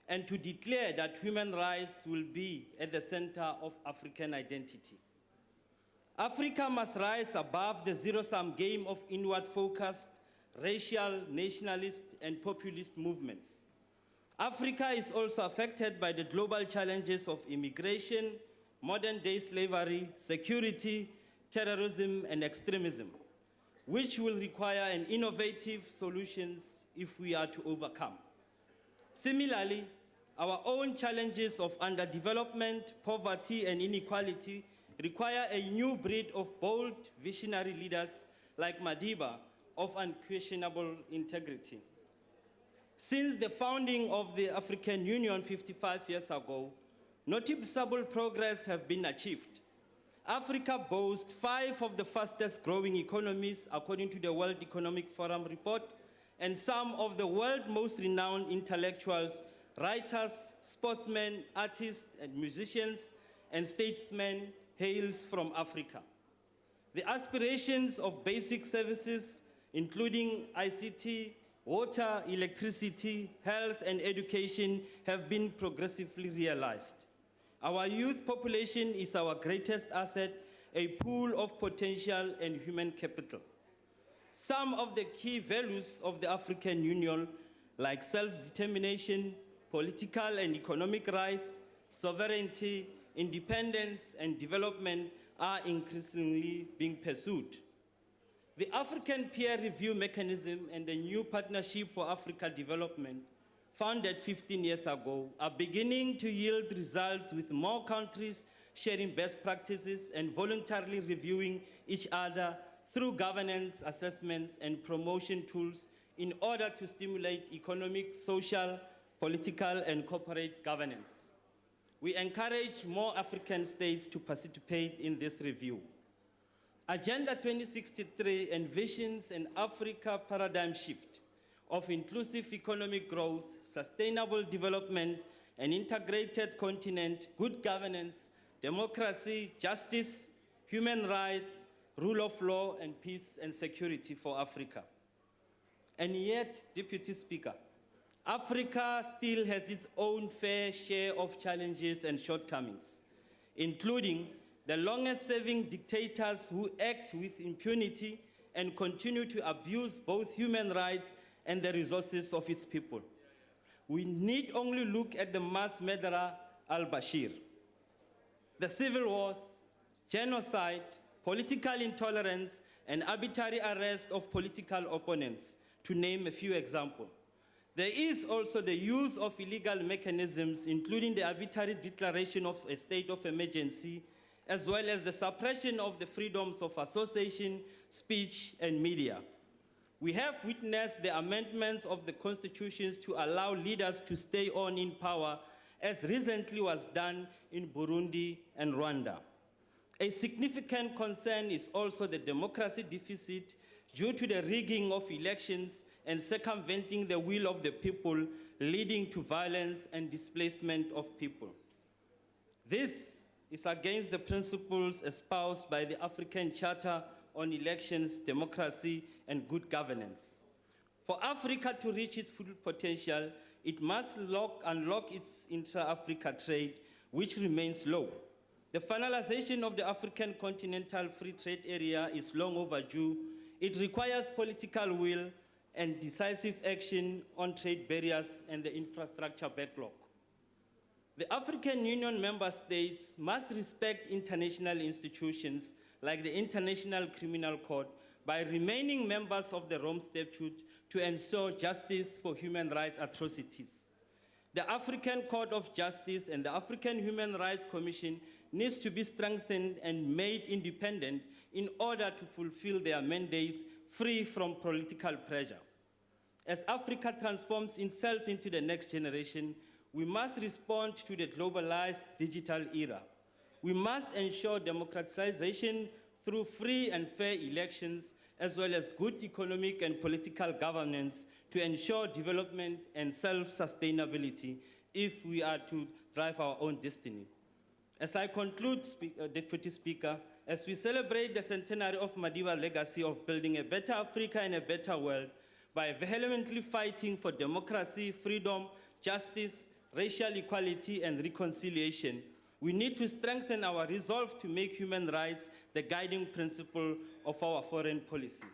and to declare that human rights will be at the center of African identity. Africa must rise above the zero-sum game of inward-focused, racial, nationalist, and populist movements. Africa is also affected by the global challenges of immigration, modern-day slavery, security, terrorism, and extremism, which will require an innovative solutions if we are to overcome. Similarly, our own challenges of underdevelopment, poverty, and inequality require a new breed of bold, visionary leaders like Madiba of unquestionable integrity. Since the founding of the African Union 55 years ago, noticeable progress has been achieved. Africa boasts 5 of the fastest growing economies according to the World Economic Forum report, and some of the world's most renowned intellectuals, writers, sportsmen, artists, and musicians, and statesmen hails from Africa. The aspirations of basic services, including ICT, water, electricity, health, and education, have been progressively realized. Our youth population is our greatest asset, a pool of potential and human capital. Some of the key values of the African Union, like self-determination, political and economic rights, sovereignty, independence, and development, are increasingly being pursued. The African Peer Review Mechanism and the new Partnership for Africa Development, founded 15 years ago, are beginning to yield results, with more countries sharing best practices and voluntarily reviewing each other through governance assessments and promotion tools in order to stimulate economic, social, political, and corporate governance. We encourage more African states to participate in this review. Agenda 2063 envisions an Africa paradigm shift of inclusive economic growth, sustainable development, an integrated continent, good governance, democracy, justice, human rights, rule of law, and peace and security for Africa. And yet, Deputy Speaker, Africa still has its own fair share of challenges and shortcomings, including the longest-serving dictators who act with impunity and continue to abuse both human rights and the resources of its people. We need only look at the mass murderer al-Bashir. The civil wars, genocide, political intolerance, and arbitrary arrest of political opponents, to name a few examples. There is also the use of illegal mechanisms, including the arbitrary declaration of a state of emergency, as well as the suppression of the freedoms of association, speech, and media. We have witnessed the amendments of the constitutions to allow leaders to stay on in power, as recently was done in Burundi and Rwanda. A significant concern is also the democracy deficit due to the rigging of elections and circumventing the will of the people, leading to violence and displacement of people. This is against the principles espoused by the African Charter on Elections, Democracy, and Good Governance. For Africa to reach its full potential, it must unlock its intra-Africa trade, which remains low. The finalization of the African Continental Free-Trade area is long overdue. It requires political will and decisive action on trade barriers and the infrastructure backlog. The African Union member states must respect international institutions like the International Criminal Court by remaining members of the Rome Statute to ensure justice for human rights atrocities. The African Court of Justice and the African Human Rights Commission needs to be strengthened and made independent in order to fulfill their mandates free from political pressure. As Africa transforms itself into the next generation, we must respond to the globalized digital era. We must ensure democratization through free and fair elections, as well as good economic and political governance to ensure development and self-sustainability if we are to drive our own destiny. As I conclude, Deputy Speaker, As we celebrate the centenary of Madiba's legacy of building a better Africa and a better world by vehemently fighting for democracy, freedom, justice, racial equality, and reconciliation, we need to strengthen our resolve to make human rights the guiding principle of our foreign policy.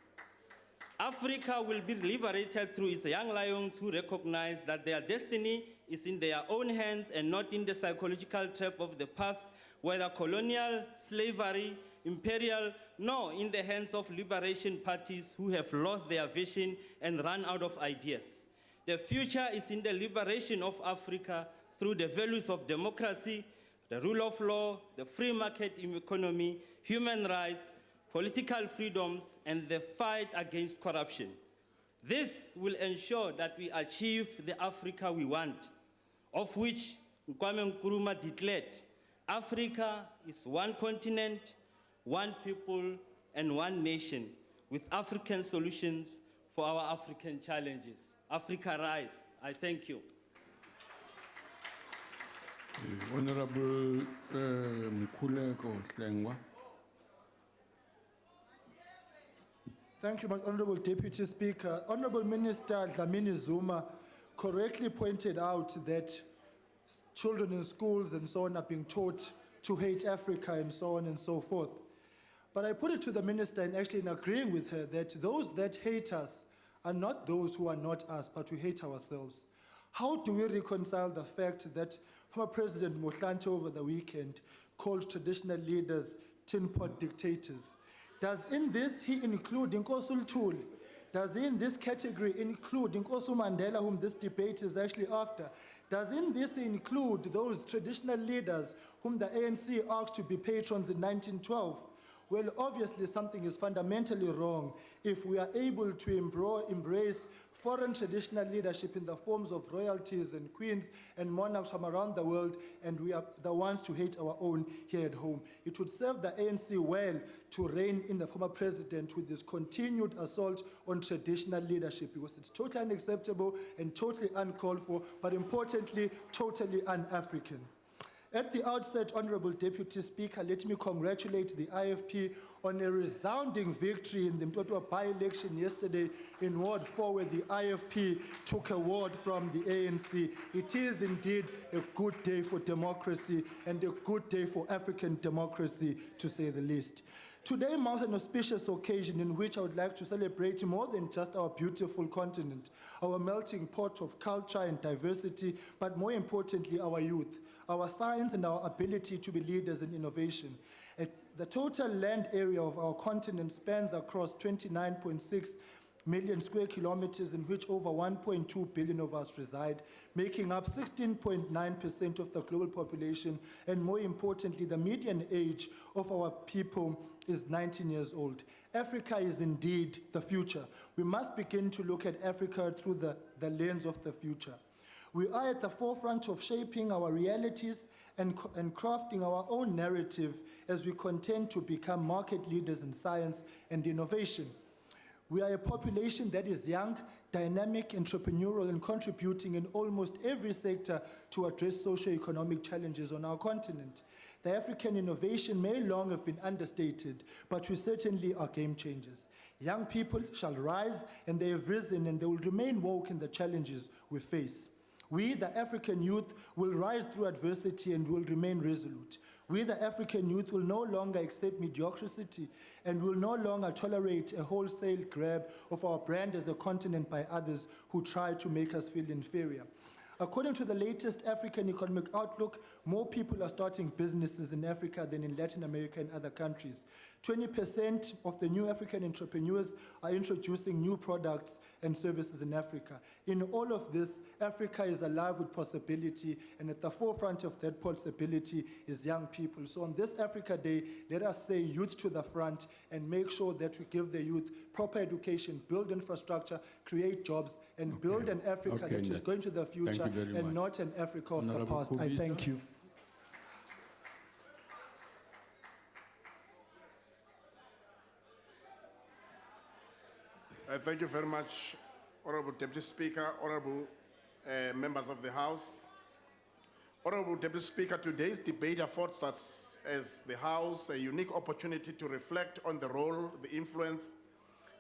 Africa will be liberated through its young lions who recognize that their destiny is in their own hands and not in the psychological trap of the past, whether colonial, slavery, imperial, nor in the hands of liberation parties who have lost their vision and run out of ideas. The future is in the liberation of Africa through the values of democracy, the rule of law, the free market economy, human rights, political freedoms, and the fight against corruption. This will ensure that we achieve the Africa we want, of which Kwame Nkrumah declared, Africa is one continent, one people, and one nation, with African solutions for our African challenges. Africa rise. I thank you. Honorable Mkhuleko Hlengwa. Thank you, my Honorable Deputy Speaker. Honorable Minister Dlamini Zuma correctly pointed out that children in schools and so on are being taught to hate Africa and so on and so forth. But I put it to the minister and actually in agreeing with her that those that hate us are not those who are not us, but we hate ourselves. How do we reconcile the fact that former President Mohlante over the weekend called traditional leaders tin pot dictators? Does in this he include Nkosi Luthuli? Does in this category include Nkosi Mandela, whom this debate is actually after? Does in this include those traditional leaders whom the ANC asked to be patrons in 1912? Well, obviously something is fundamentally wrong if we are able to embrace foreign traditional leadership in the forms of royalties and queens and monarchs from around the world, and we are the ones to hate our own here at home. It would serve the ANC well to rein in the former president with this continued assault on traditional leadership, because it's totally unacceptable and totally uncalled for, but importantly, totally un-African. At the outset, Honorable Deputy Speaker, let me congratulate the IFP on a resounding victory in the Mtotwa by-election yesterday in Ward 4, where the IFP took a ward from the ANC. It is indeed a good day for democracy and a good day for African democracy, to say the least. Today marks an auspicious occasion in which I would like to celebrate more than just our beautiful continent, our melting pot of culture and diversity, but more importantly, our youth, our science and our ability to be leaders in innovation. The total land area of our continent spans across 29.6 million square kilometers, in which over 1.2 billion of us reside, making up 16.9% of the global population, and more importantly, the median age of our people is 19 years old. Africa is indeed the future. We must begin to look at Africa through the lens of the future. We are at the forefront of shaping our realities and crafting our own narrative as we contend to become market leaders in science and innovation. We are a population that is young, dynamic, entrepreneurial, and contributing in almost every sector to address socio-economic challenges on our continent. The African innovation may long have been understated, but we certainly are game changers. Young people shall rise, and they have risen, and they will remain woke in the challenges we face. We, the African youth, will rise through adversity and will remain resolute. We, the African youth, will no longer accept mediocrity and will no longer tolerate a wholesale grab of our brand as a continent by others who try to make us feel inferior. According to the latest African Economic Outlook, more people are starting businesses in Africa than in Latin America and other countries. 20% of the new African entrepreneurs are introducing new products and services in Africa. In all of this, Africa is alive with possibility, and at the forefront of that possibility is young people. So on this Africa Day, let us say youth to the front and make sure that we give the youth proper education, build infrastructure, create jobs, and build an Africa that is going to the future and not an Africa of the past. I thank you. Thank you very much, Honorable Deputy Speaker, Honorable members of the House. Honorable Deputy Speaker, today's debate affords us as the House a unique opportunity to reflect on the role, the influence,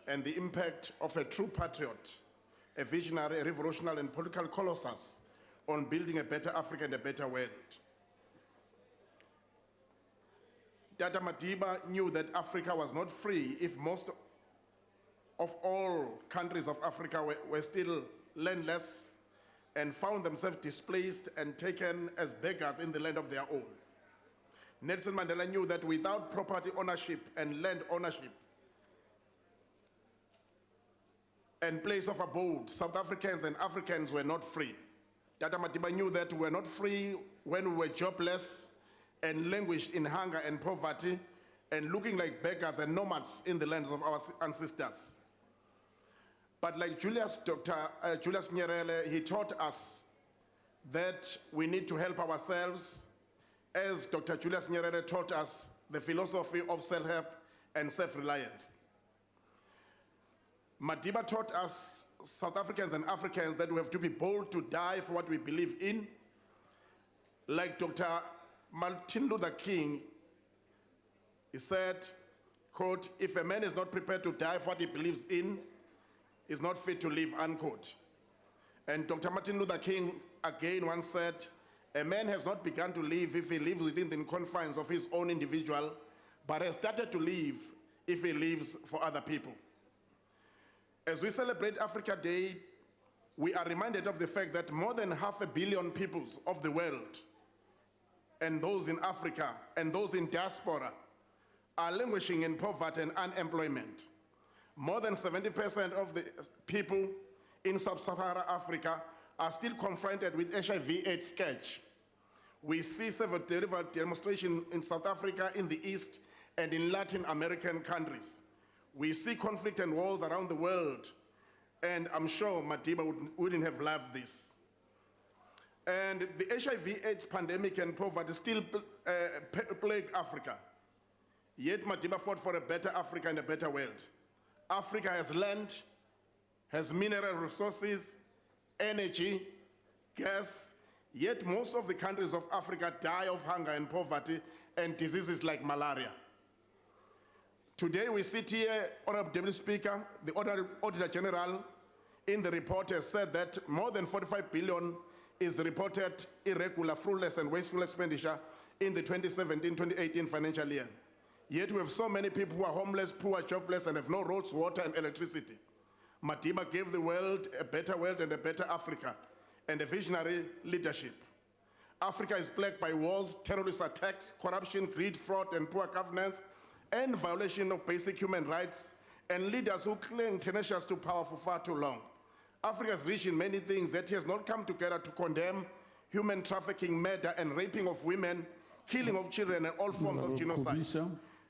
and the impact of a true patriot, a visionary, a revolutionary, and political colossus on building a better Africa and a better world. Tata Madiba knew that Africa was not free if most of all countries of Africa were still landless and found themselves displaced and taken as beggars in the land of their own. Nelson Mandela knew that without property ownership and land ownership and place of abode, South Africans and Africans were not free. Tata Madiba knew that we were not free when we were jobless and languished in hunger and poverty and looking like beggars and nomads in the lands of our ancestors. But like Dr. Julius Nyerere, he taught us that we need to help ourselves, as Dr. Julius Nyerere taught us the philosophy of self-help and self-reliance. Madiba taught us, South Africans and Africans, that we have to be bold to die for what we believe in. Like Dr. Martin Luther King, he said, quote, "If a man is not prepared to die for what he believes in, is not fit to live," unquote. And Dr. Martin Luther King again once said, "A man has not begun to live if he lives within the confines of his own individual, but has started to live if he lives for other people." As we celebrate Africa Day, we are reminded of the fact that more than 500 million peoples of the world, and those in Africa and those in diaspora, are languishing in poverty and unemployment. More than 70% of the people in sub-Saharan Africa are still confronted with HIV/AIDS scourge. We see several demonstrations in South Africa, in the East, and in Latin American countries. We see conflict and wars around the world, and I'm sure Madiba wouldn't have loved this. And the HIV/AIDS pandemic and poverty still plague Africa. Yet Madiba fought for a better Africa and a better world. Africa has land, has mineral resources, energy, gas, yet most of the countries of Africa die of hunger and poverty and diseases like malaria. Today we sit here, Honorable Deputy Speaker, the Auditor General in the report has said that more than 45 billion is reported irregular, fruitless, and wasteful expenditure in the 2017-2018 financial year. Yet we have so many people who are homeless, poor, jobless, and have no roads, water, and electricity. Madiba gave the world a better world and a better Africa, and a visionary leadership. Africa is plagued by wars, terrorist attacks, corruption, greed, fraud, and poor governance, and violation of basic human rights, and leaders who cling tenacious to power for far too long. Africa is rich in many things, yet has not come together to condemn human trafficking, murder, and raping of women, killing of children, and all forms of genocide.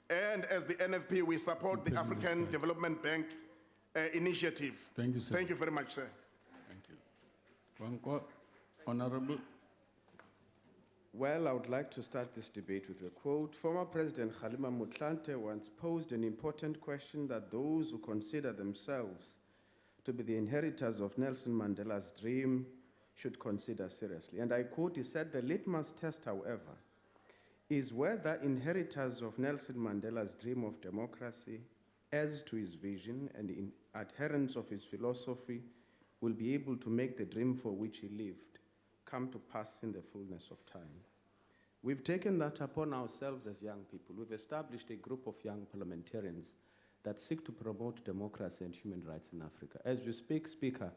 And as the NFP, we support the African Development Bank initiative. Thank you, sir. Thank you very much, sir. Thank you. Honorable. Well, I would like to start this debate with a quote. Former President Kgalema Motlanthe once posed an important question that those who consider themselves to be the inheritors of Nelson Mandela's dream should consider seriously. And I quote, he said, "The litmus test, however, is whether inheritors of Nelson Mandela's dream of democracy, as to his vision and in adherents of his philosophy, will be able to make the dream for which he lived come to pass in the fullness of time." We've taken that upon ourselves as young people. We've established a group of young parliamentarians that seek to promote democracy and human rights in Africa. As we speak, Speaker,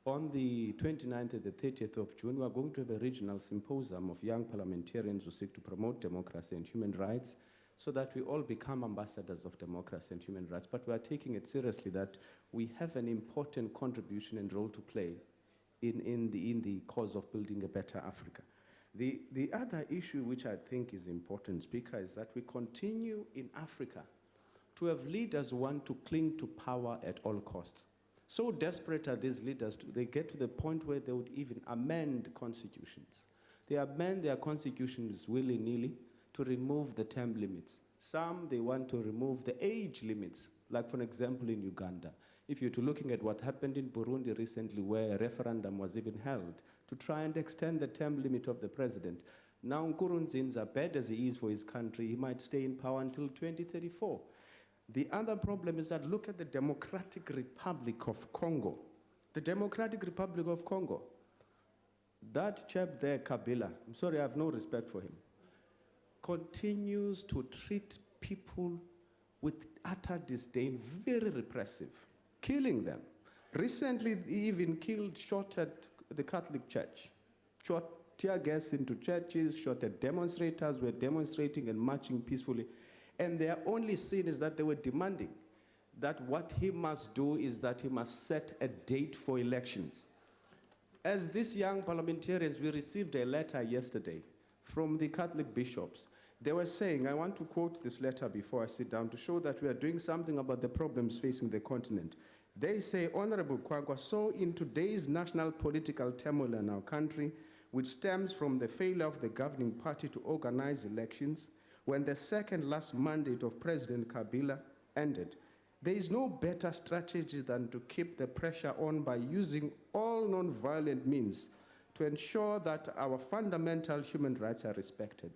on the 29th and the 30th of June, we are going to have a regional symposium of young parliamentarians who seek to promote democracy and human rights so that we all become ambassadors of democracy and human rights. But we are taking it seriously that we have an important contribution and role to play in the cause of building a better Africa. The other issue which I think is important, Speaker, is that we continue in Africa to have leaders who want to cling to power at all costs. So desperate are these leaders, they get to the point where they would even amend constitutions. They amend their constitutions willy-nilly to remove the term limits. Some, they want to remove the age limits, like for example in Uganda. If you're looking at what happened in Burundi recently, where a referendum was even held to try and extend the term limit of the president. Now, Nkurunziza, bad as he is for his country, he might stay in power until 2034. The other problem is that look at the Democratic Republic of Congo. The Democratic Republic of Congo. That chap there, Kabila, I'm sorry, I have no respect for him, continues to treat people with utter disdain, very repressive, killing them. Recently, he even shot at the Catholic Church, shot tear gas into churches, shot at demonstrators who were demonstrating and marching peacefully. And their only sin is that they were demanding that what he must do is that he must set a date for elections. As these young parliamentarians, we received a letter yesterday from the Catholic bishops. They were saying, I want to quote this letter before I sit down to show that we are doing something about the problems facing the continent. They say, Honorable Kwankwa, so in today's national political turmoil in our country, which stems from the failure of the governing party to organize elections, when the second last mandate of President Kabila ended, there is no better strategy than to keep the pressure on by using all non-violent means to ensure that our fundamental human rights are respected.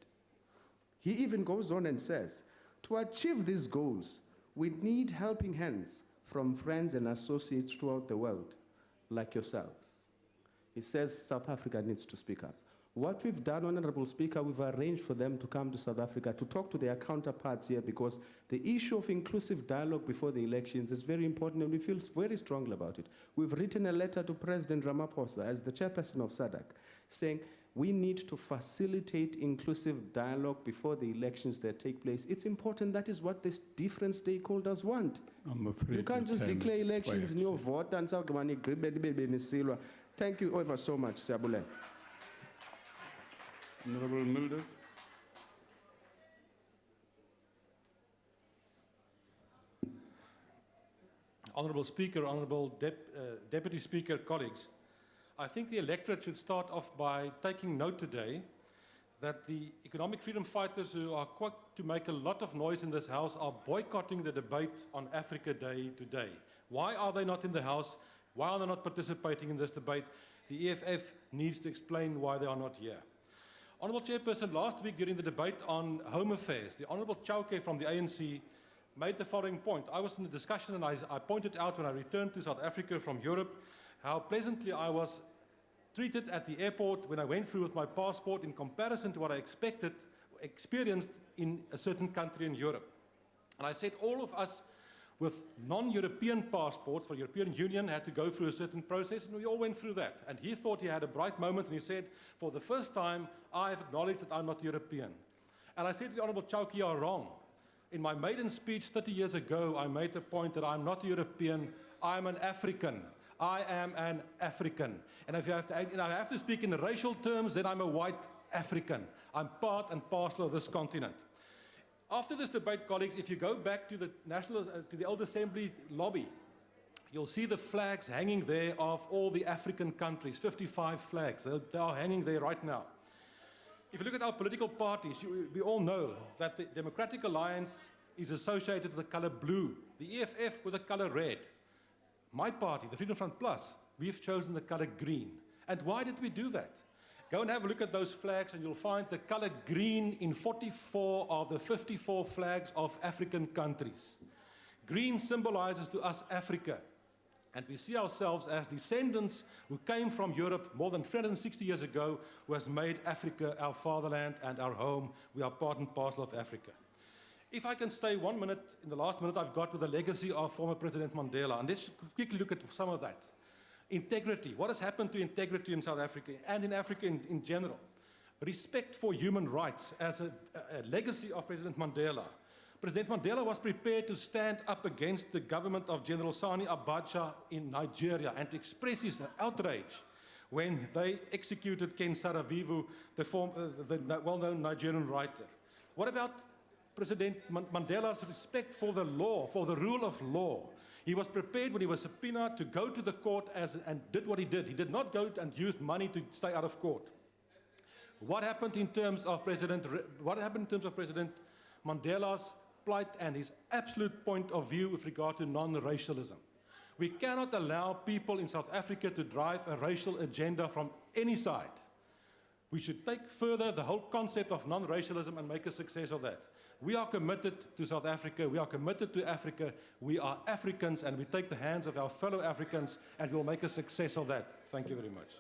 He even goes on and says, to achieve these goals, we need helping hands from friends and associates throughout the world, like yourselves. He says South Africa needs to speak up. What we've done, Honorable Speaker, we've arranged for them to come to South Africa to talk to their counterparts here because the issue of inclusive dialogue before the elections is very important and we feel very strongly about it. We've written a letter to President Ramaphosa as the chairperson of SADC saying we need to facilitate inclusive dialogue before the elections that take place. It's important. That is what these different stakeholders want. I'm afraid you can't just declare elections in your vote and say, thank you ever so much, Siabule. Honorable Mulder. Honorable Speaker, Honorable Deputy Speaker, colleagues, I think the electorate should start off by taking note today that the economic freedom fighters who are quick to make a lot of noise in this House are boycotting the debate on Africa Day today. Why are they not in the House? Why are they not participating in this debate? The EFF needs to explain why they are not here. Honourable Chairperson, last week during the debate on Home Affairs, the Honourable Chauke from the ANC made the following point. I was in the discussion and I pointed out when I returned to South Africa from Europe how pleasantly I was treated at the airport when I went through with my passport in comparison to what I experienced in a certain country in Europe. And I said all of us with non-European passports for the European Union had to go through a certain process, and we all went through that. And he thought he had a bright moment, and he said, for the first time, I have acknowledged that I'm not European. And I said to the Honourable Chauke, you are wrong. In my maiden speech 30 years ago, I made the point that I'm not European, I'm an African. I am an African. And if I have to speak in racial terms, then I'm a white African. I'm part and parcel of this continent. After this debate, colleagues, if you go back to the Old Assembly lobby, you'll see the flags hanging there of all the African countries, 55 flags. They are hanging there right now. If you look at our political parties, we all know that the Democratic Alliance is associated with the color blue, the EFF with the color red. My party, the Freedom Front Plus, we've chosen the color green. And why did we do that? Go and have a look at those flags and you'll find the color green in 44 of the 54 flags of African countries. Green symbolizes to us Africa. And we see ourselves as descendants who came from Europe more than 360 years ago, who has made Africa our fatherland and our home. We are part and parcel of Africa. If I can stay 1 minute, in the last minute I've got with the legacy of former President Mandela, and let's quickly look at some of that. Integrity. What has happened to integrity in South Africa and in Africa in general? Respect for human rights as a legacy of President Mandela. President Mandela was prepared to stand up against the government of General Sani Abacha in Nigeria and to express his outrage when they executed Ken Saro-Wiwa, the well-known Nigerian writer. What about President Mandela's respect for the law, for the rule of law? He was prepared when he was subpoenaed to go to the court and did what he did. He did not go and use money to stay out of court. What happened in terms of President Mandela's plight and his absolute point of view with regard to non-racialism? We cannot allow people in South Africa to drive a racial agenda from any side. We should take further the whole concept of non-racialism and make a success of that. We are committed to South Africa. We are committed to Africa. We are Africans, and we take the hands of our fellow Africans, and we'll make a success of that. Thank you very much.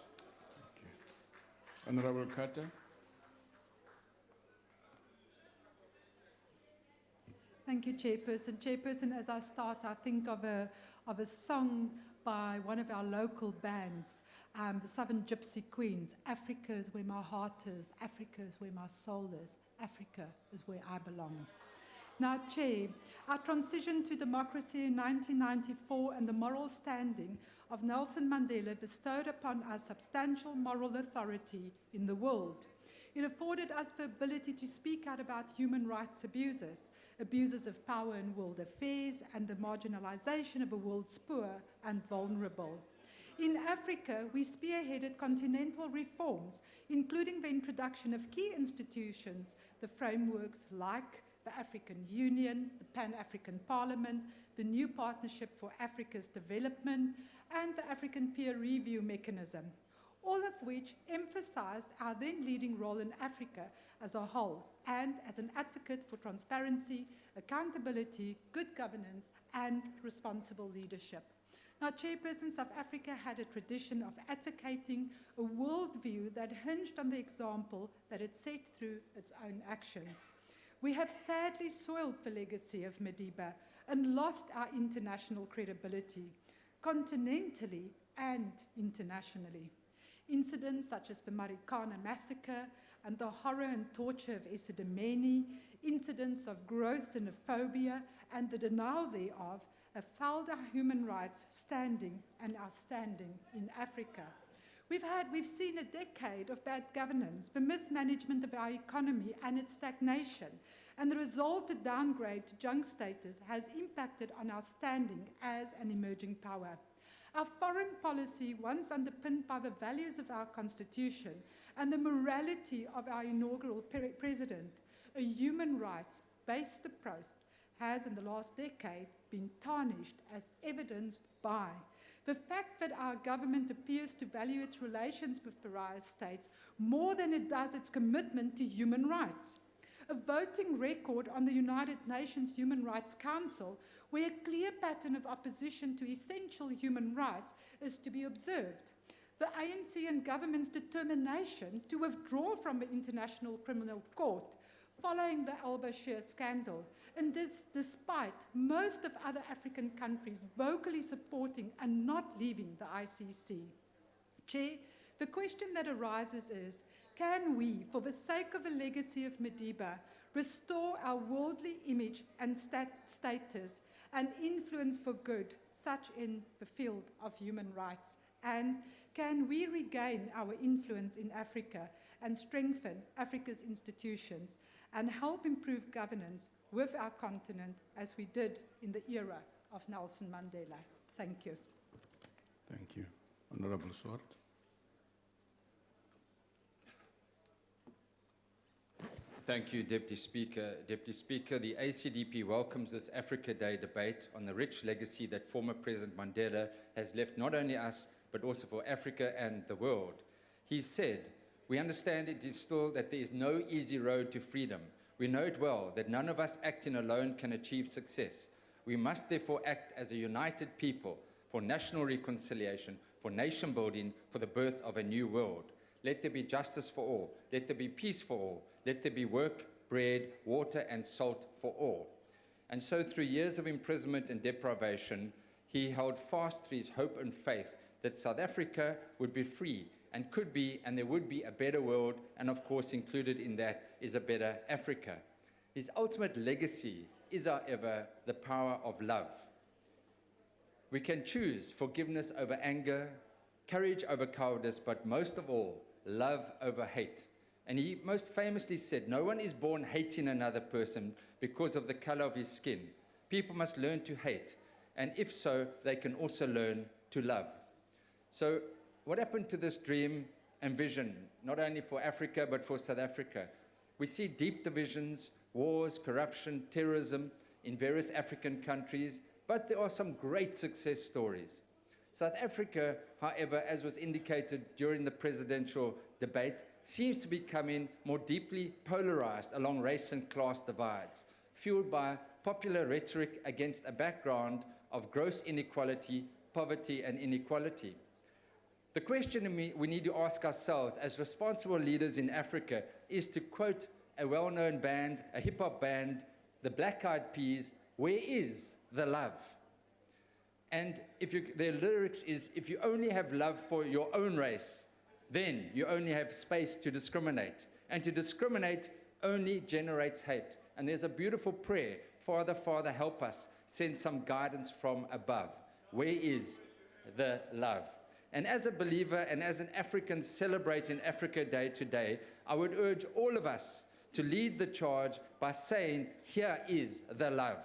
Honorable Carter. Thank you, Chairperson. Chairperson, as I start, I think of a song by one of our local bands, the Southern Gypsy Queens. Africa is where my heart is. Africa is where my soul is. Africa is where I belong. Now, Chair, our transition to democracy in 1994 and the moral standing of Nelson Mandela bestowed upon us substantial moral authority in the world. It afforded us the ability to speak out about human rights abuses, abuses of power in world affairs, and the marginalization of the world's poor and vulnerable. In Africa, we spearheaded continental reforms, including the introduction of key institutions, the frameworks like the African Union, the Pan-African Parliament, the new Partnership for Africa's Development, and the African Peer Review Mechanism, all of which emphasized our then leading role in Africa as a whole and as an advocate for transparency, accountability, good governance, and responsible leadership. Now, Chairperson, South Africa had a tradition of advocating a worldview that hinged on the example that it set through its own actions. We have sadly soiled the legacy of Madiba and lost our international credibility, continentally and internationally. Incidents such as the Marikana massacre and the horror and torture of Esidimeni, incidents of gross xenophobia and the denial thereof, have fouled our human rights standing and our standing in Africa. We've seen a decade of bad governance, the mismanagement of our economy and its stagnation, and the resultant downgrade to junk status has impacted on our standing as an emerging power. Our foreign policy, once underpinned by the values of our Constitution and the morality of our inaugural president, a human rights-based approach, has in the last decade been tarnished, as evidenced by the fact that our government appears to value its relations with pariah states more than it does its commitment to human rights. A voting record on the United Nations Human Rights Council, where a clear pattern of opposition to essential human rights is to be observed. The ANC and government's determination to withdraw from the International Criminal Court following the al-Bashir scandal, and this despite most of other African countries vocally supporting and not leaving the ICC. Chair, the question that arises is, can we, for the sake of the legacy of Madiba, restore our worldly image and status and influence for good, such in the field of human rights? And can we regain our influence in Africa and strengthen Africa's institutions and help improve governance with our continent as we did in the era of Nelson Mandela? Thank you. Thank you. Honorable Swart. Thank you, Deputy Speaker. Deputy Speaker, the ACDP welcomes this Africa Day debate on the rich legacy that former President Mandela has left not only us, but also for Africa and the world. He said, "We understand it is still that there is no easy road to freedom. We know it well that none of us acting alone can achieve success. We must therefore act as a united people for national reconciliation, for nation building, for the birth of a new world. Let there be justice for all. Let there be peace for all. Let there be work, bread, water, and salt for all." And so through years of imprisonment and deprivation, he held fast to his hope and faith that South Africa would be free and could be, and there would be a better world, and of course included in that is a better Africa. His ultimate legacy is, however, the power of love. We can choose forgiveness over anger, courage over cowardice, but most of all, love over hate. And he most famously said, "No one is born hating another person because of the color of his skin. People must learn to hate, and if so, they can also learn to love." So what happened to this dream and vision, not only for Africa, but for South Africa? We see deep divisions, wars, corruption, terrorism in various African countries, but there are some great success stories. South Africa, however, as was indicated during the presidential debate, seems to be becoming more deeply polarized along race and class divides, fueled by popular rhetoric against a background of gross inequality, poverty, and inequality. The question we need to ask ourselves as responsible leaders in Africa is to quote a well-known band, a hip-hop band, the Black Eyed Peas, where is the love? And their lyrics is, if you only have love for your own race, then you only have space to discriminate. And to discriminate only generates hate. And there's a beautiful prayer, Father, Father, help us, send some guidance from above. Where is the love? And as a believer and as an African celebrating Africa Day today, I would urge all of us to lead the charge by saying, here is the love.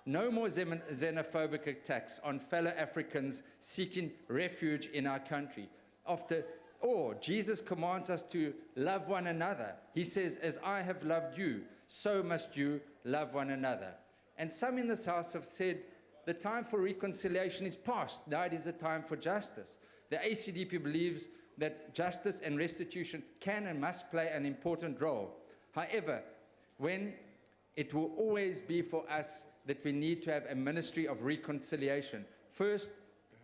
No more xenophobic attacks on fellow Africans seeking refuge in our country. After all, Jesus commands us to love one another. He says, as I have loved you, so must you love one another. And some in this house have said, the time for reconciliation is past. Now it is a time for justice. The ACDP believes that justice and restitution can and must play an important role. However, when it will always be for us that we need to have a ministry of reconciliation. First,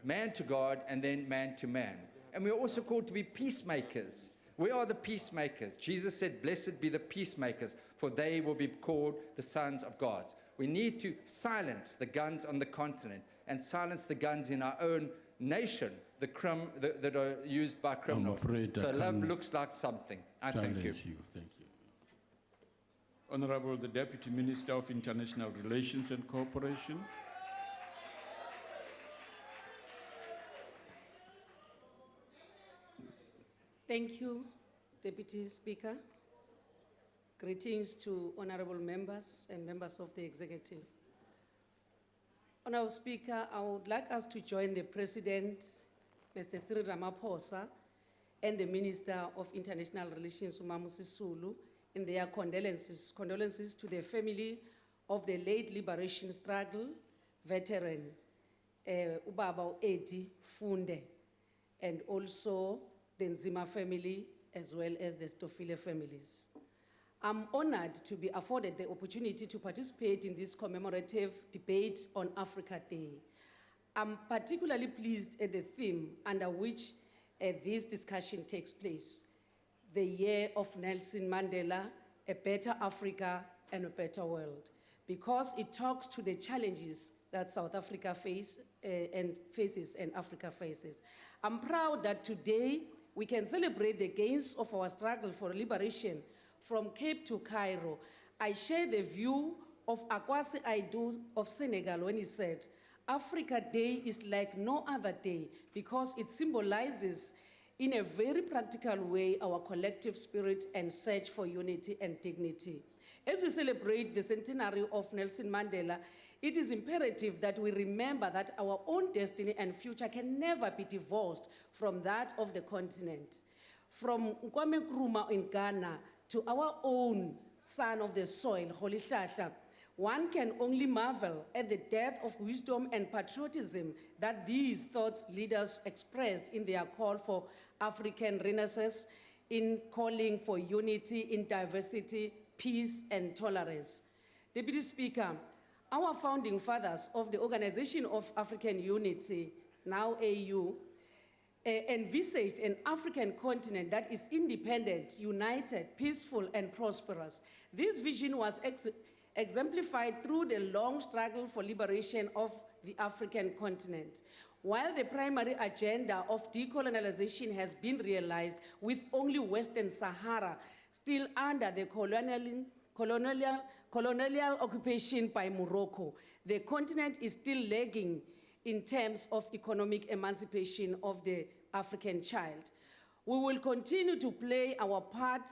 man to God, and then man to man. And we're also called to be peacemakers. We are the peacemakers. Jesus said, blessed be the peacemakers, for they will be called the sons of God. We need to silence the guns on the continent and silence the guns in our own nation that are used by criminals. So love looks like something. I thank you. Thank you. Honorable the Deputy Minister of International Relations and Cooperation. Thank you, Deputy Speaker. Greetings to honorable members and members of the executive. Honorable Speaker, I would like us to join the President, Mr. Cyril Ramaphosa, and the Minister of International Relations, Umamusi Sulu, in their condolences to the family of the late liberation struggle veteran, Ubaba Edi Funde, and also the Nzima family, as well as the Stofile families. I'm honored to be afforded the opportunity to participate in this commemorative debate on Africa Day. I'm particularly pleased at the theme under which this discussion takes place, the year of Nelson Mandela, a better Africa and a better world, because it talks to the challenges that South Africa faces and Africa faces. I'm proud that today we can celebrate the gains of our struggle for liberation from Cape to Cairo. I share the view of Akwasi Aidu of Senegal when he said, Africa Day is like no other day because it symbolizes in a very practical way our collective spirit and search for unity and dignity. As we celebrate the centenary of Nelson Mandela, it is imperative that we remember that our own destiny and future can never be divorced from that of the continent. From Kwame Nkrumah in Ghana to our own son of the soil, Holy Hlahla, one can only marvel at the depth of wisdom and patriotism that these thought leaders expressed in their call for African renaissance, in calling for unity in diversity, peace, and tolerance. Deputy Speaker, our founding fathers of the Organization of African Unity, now AU, envisaged an African continent that is independent, united, peaceful, and prosperous. This vision was exemplified through the long struggle for liberation of the African continent. While the primary agenda of decolonialization has been realized with only Western Sahara still under the colonial occupation by Morocco, the continent is still lagging in terms of economic emancipation of the African child. We will continue to play our part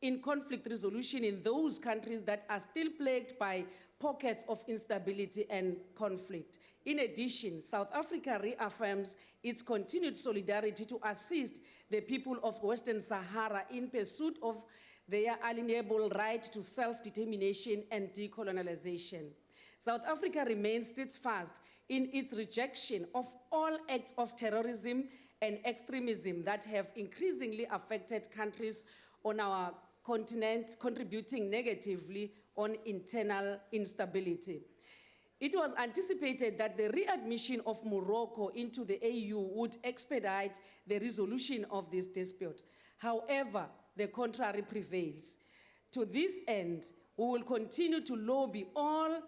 in conflict resolution in those countries that are still plagued by pockets of instability and conflict. In addition, South Africa reaffirms its continued solidarity to assist the people of Western Sahara in pursuit of their alienable right to self-determination and decolonization. South Africa remains steadfast in its rejection of all acts of terrorism and extremism that have increasingly affected countries on our continent, contributing negatively on internal instability. It was anticipated that the readmission of Morocco into the AU would expedite the resolution of this dispute. However, the contrary prevails. To this end, we will continue to lobby all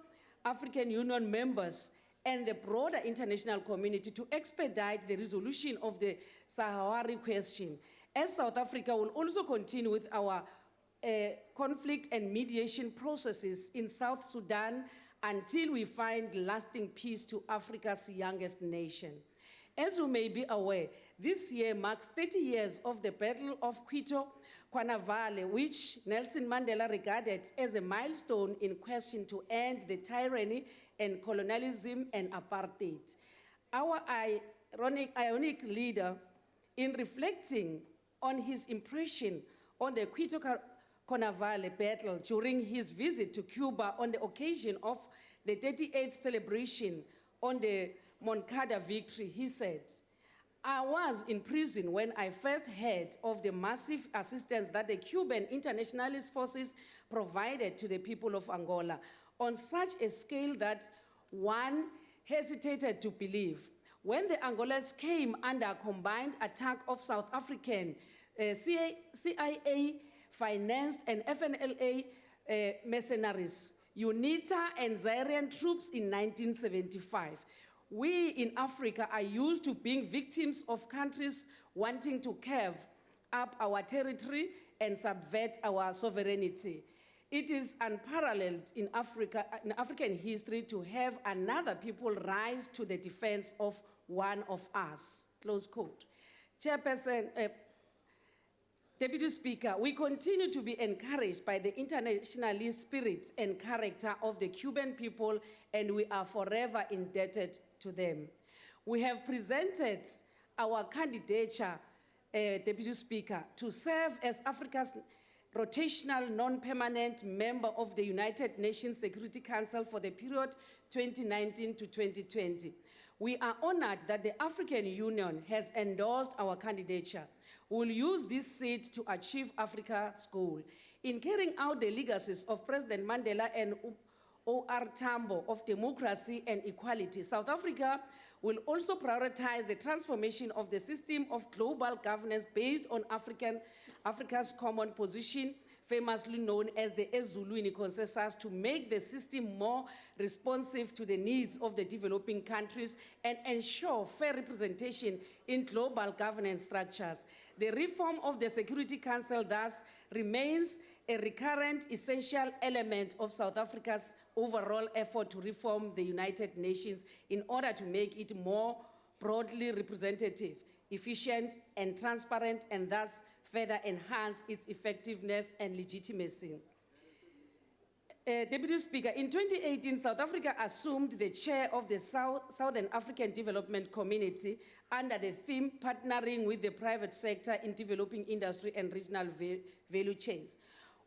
African Union members and the broader international community to expedite the resolution of the Sahrawi question. As South Africa will also continue with our conflict and mediation processes in South Sudan until we find lasting peace to Africa's youngest nation. As you may be aware, this year marks 30 years of the Battle of Quito-Quanavale, which Nelson Mandela regarded as a milestone in quest to end the tyranny and colonialism and apartheid. Our ionic leader, in reflecting on his impression on the Quito-Quanavale battle during his visit to Cuba on the occasion of the 38th celebration on the Moncada victory, he said, "I was in prison when I first heard of the massive assistance that the Cuban internationalist forces provided to the people of Angola on such a scale that one hesitated to believe. When the Angolans came under combined attack of South African CIA-financed and FNLA mercenaries, UNITA and Zairian troops in 1975. We in Africa are used to being victims of countries wanting to carve up our territory and subvert our sovereignty. It is unparalleled in African history to have another people rise to the defense of one of us." Close quote. Chairperson, Deputy Speaker, we continue to be encouraged by the internationalist spirit and character of the Cuban people, and we are forever indebted to them. We have presented our candidature, Deputy Speaker, to serve as Africa's rotational non-permanent member of the United Nations Security Council for the period 2019 to 2020. We are honored that the African Union has endorsed our candidature. We will use this seat to achieve Africa's goal. In carrying out the legacies of President Mandela and O.R. Tambo of democracy and equality, South Africa will also prioritize the transformation of the system of global governance based on Africa's common position, famously known as the Ezulwini Consensus, to make the system more responsive to the needs of the developing countries and ensure fair representation in global governance structures. The reform of the Security Council thus remains a recurrent, essential element of South Africa's overall effort to reform the United Nations in order to make it more broadly representative, efficient, and transparent, and thus further enhance its effectiveness and legitimacy. Deputy Speaker, in 2018, South Africa assumed the chair of the Southern African Development Community under the theme Partnering with the Private Sector in Developing Industry and Regional Value Chains.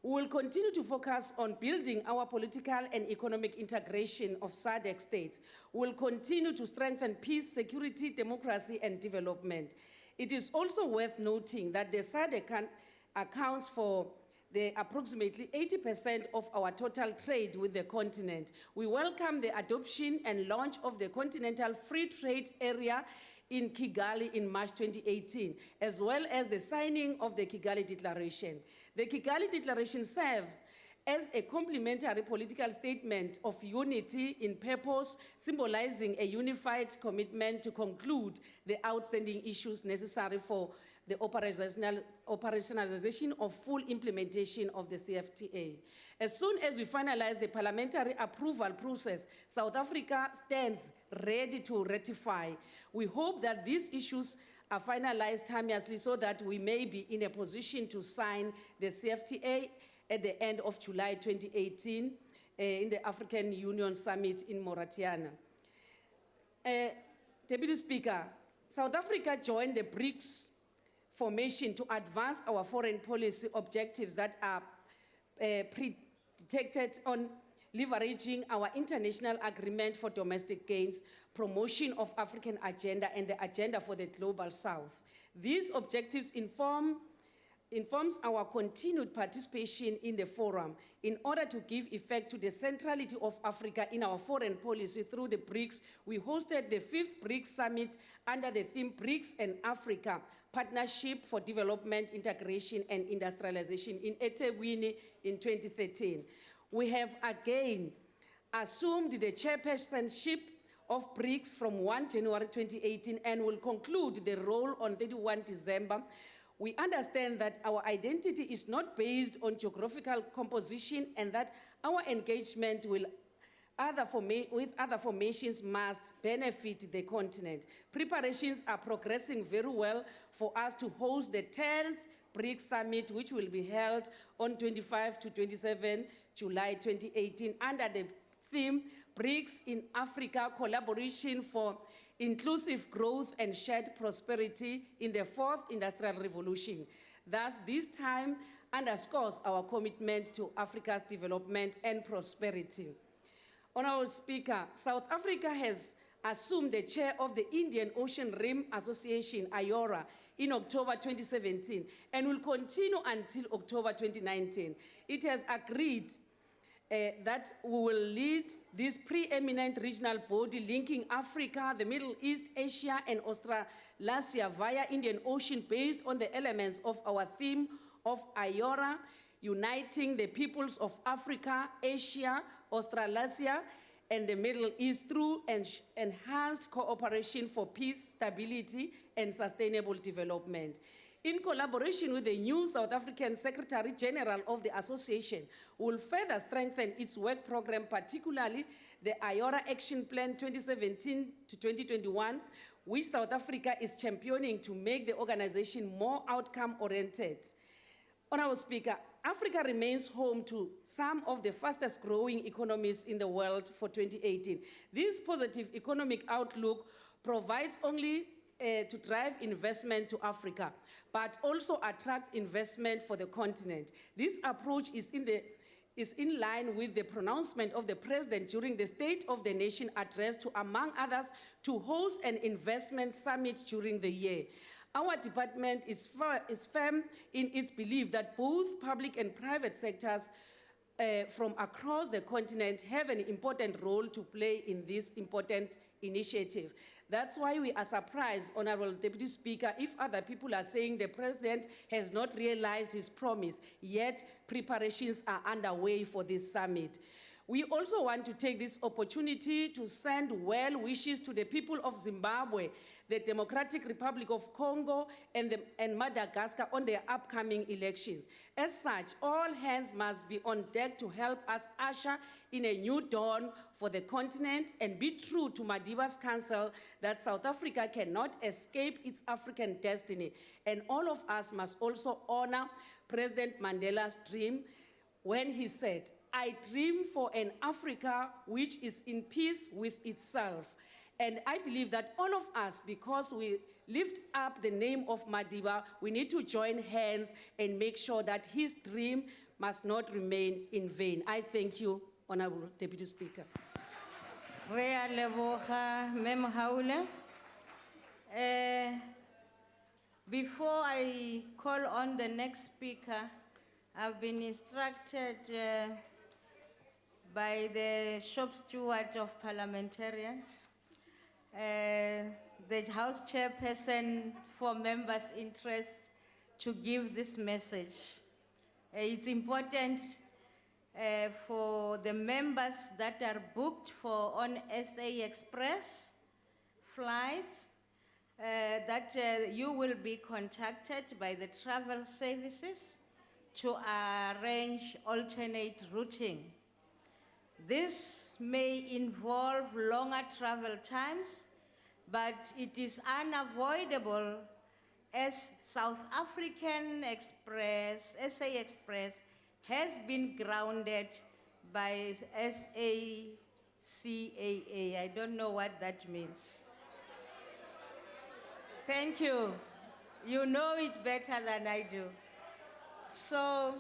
We will continue to focus on building our political and economic integration of SADC states. We will continue to strengthen peace, security, democracy, and development. It is also worth noting that the SADC accounts for the approximately 80% of our total trade with the continent. We welcome the adoption and launch of the Continental Free-Trade area in Kigali in March 2018, as well as the signing of the Kigali Declaration. The Kigali Declaration serves as a complementary political statement of unity in purpose, symbolizing a unified commitment to conclude the outstanding issues necessary for the operationalization of full implementation of the CFTA. As soon as we finalize the parliamentary approval process, South Africa stands ready to ratify. We hope that these issues are finalized timeously so that we may be in a position to sign the CFTA at the end of July 2018 in the African Union Summit in Mauritania. Deputy Speaker, South Africa joined the Brics formation to advance our foreign policy objectives that are predicted on leveraging our international agreement for domestic gains, promotion of African agenda, and the agenda for the global south. These objectives informs our continued participation in the forum in order to give effect to the centrality of Africa in our foreign policy through the BRICS. We hosted the 5th Brics Summit under the theme BRICS and Africa, Partnership for Development, Integration and Industrialization in eThekwini in 2013. We have again assumed the chairpersonship of BRICS from 1 January 2018 and will conclude the role on 31 December. We understand that our identity is not based on geographical composition and that our engagement with other formations must benefit the continent. Preparations are progressing very well for us to host the 10th Brics Summit, which will be held on 25 to 27 July 2018 under the theme BRICS in Africa, Collaboration for Inclusive Growth and Shared Prosperity in the 4th Industrial Revolution. Thus, this time underscores our commitment to Africa's development and prosperity. Honourable Speaker, South Africa has assumed the chair of the Indian Ocean Rim Association, IORA, in October 2017 and will continue until October 2019. It has agreed that we will lead this preeminent regional body linking Africa, the Middle East, Asia, and Australasia via Indian Ocean based on the elements of our theme of IORA, uniting the peoples of Africa, Asia, Australasia, and the Middle East through enhanced cooperation for peace, stability, and sustainable development. In collaboration with the new South African Secretary General of the Association, will further strengthen its work program, particularly the IORA Action Plan 2017 to 2021, which South Africa is championing to make the organization more outcome-oriented. Honourable Speaker, Africa remains home to some of the fastest growing economies in the world for 2018. This positive economic outlook provides only to drive investment to Africa, but also attracts investment for the continent. This approach is in line with the pronouncement of the President during the State of the Nation address to, among others, to host an investment summit during the year. Our department is firm in its belief that both public and private sectors from across the continent have an important role to play in this important initiative. That's why we are surprised, Honourable Deputy Speaker, if other people are saying the President has not realized his promise, yet preparations are underway for this summit. We also want to take this opportunity to send well wishes to the people of Zimbabwe, the Democratic Republic of Congo, and Madagascar on their upcoming elections. As such, all hands must be on deck to help us usher in a new dawn for the continent and be true to Madiba's counsel that South Africa cannot escape its African destiny. And all of us must also honor President Mandela's dream when he said, "I dream for an Africa which is in peace with itself." And I believe that all of us, because we lift up the name of Madiba, we need to join hands and make sure that his dream must not remain in vain. I thank you, Honourable Deputy Speaker. Rea leboga, Mem Haule. Before I call on the next speaker, I've been instructed by the shop steward of parliamentarians, the House Chairperson for members' interest, to give this message. It's important for the members that are booked for on SA Express flights that you will be contacted by the travel services to arrange alternate routing. This may involve longer travel times, but it is unavoidable as South African Express, SA Express, has been grounded by SACAA. I don't know what that means. Thank you. You know it better than I do. So,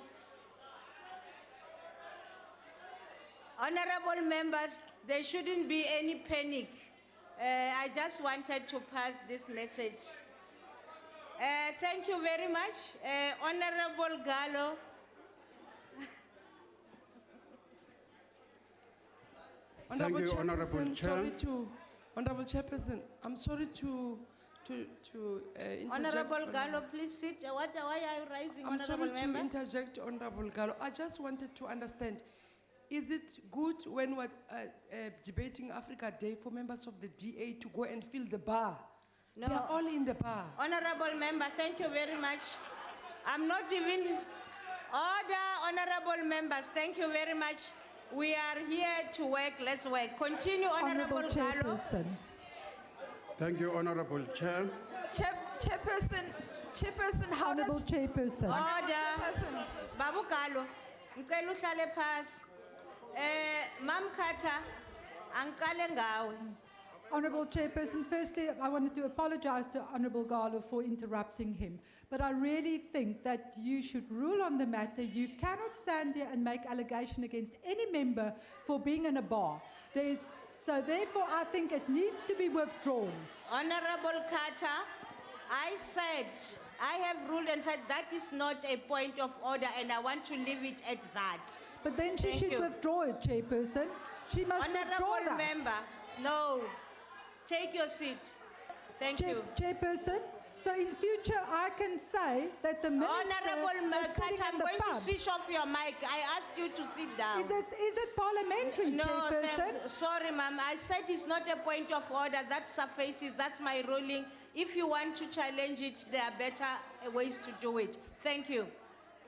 Honorable members, there shouldn't be any panic. I just wanted to pass this message. Thank you very much. Honorable Gallo. Honorable you, Honorable Chairperson, Chair. Honorable Chairperson, I'm sorry to interject. Honorable Gallo, please sit. Why are you rising, I'm Honorable sorry member? to interject, Honorable Gallo. I just wanted to understand, is it good when we're debating Africa Day for members of the DA to go and fill the bar? No. They're all in the bar. Honorable member, thank you very much. I'm not even... Order, honorable members, thank you very much. We are here to work, let's work. Continue, Honorable Gallo. Chairperson. Thank you, Honorable Chair. Chairperson, how Honorable does... Chairperson. Order. Babu Gallo, ngicela uhlale phasi. Mam Kata, angqale ngawe. Honorable Chairperson, firstly, I wanted to apologize to Honorable Gallo for interrupting him. But I really think that you should rule on the matter. You cannot stand there and make allegation against any member for being in a bar. So therefore, I think it needs to be withdrawn. Honorable Carter, I have ruled and said that is not a point of order and I want to leave it at that. But then she should withdraw it, Chairperson. She must withdraw Honorable that. member, no. Take your seat. Thank you. Chairperson, so in future I can say that the minister Honorable is sitting Carter, in I'm the going pub. to switch off your mic. I asked you to sit down. Is it parliamentary, No, Chairperson? sorry, ma'am. I said it's not a point of order. That suffices. That's my ruling. If you want to challenge it, there are better ways to do it. Thank you.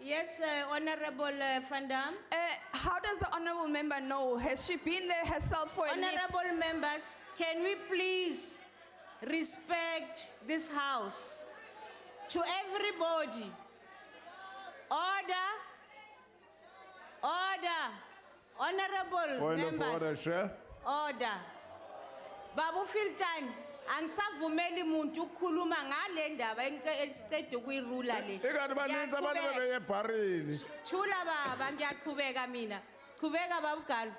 Yes, Honorable Van Dam. How does the honorable member know? Has she been there herself for a nip? Honorable members, can we please respect this house? To everybody. Order. Order. Honorable Point of members. order, Chair. Order. Babu Filtan, angisavumeli muntu ukukhuluma ngale ndaba engicede ukuyirula le. Ikati baninzi abantu bebeye ebharini. Thula baba, ngiyaqhubeka mina. Qhubeka Babu Gallo.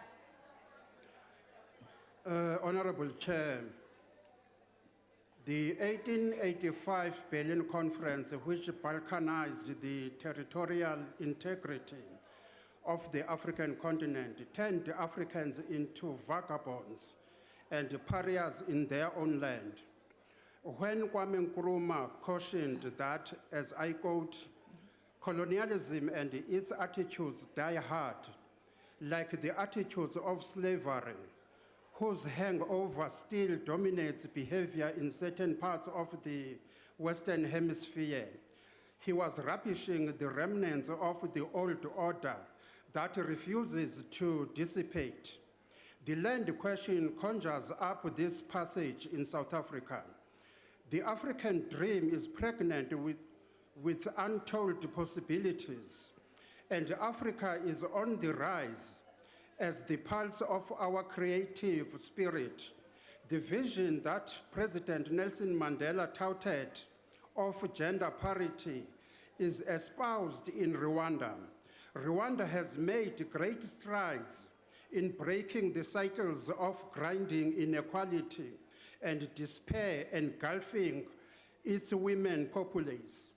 Honorable Chair, the 1885 Berlin Conference, which balkanized the territorial integrity of the African continent, turned Africans into vagabonds and pariahs in their own land. When Kwame Nkrumah cautioned that, as I quote, colonialism and its attitudes die hard, like the attitudes of slavery, whose hangover still dominates behavior in certain parts of the Western Hemisphere. He was ravishing the remnants of the old order that refuses to dissipate. The land question conjures up this passage in South Africa. The African dream is pregnant with untold possibilities, and Africa is on the rise as the pulse of our creative spirit. The vision that President Nelson Mandela touted of gender parity is espoused in Rwanda. Rwanda has made great strides in breaking the cycles of grinding inequality and despair engulfing its women populace.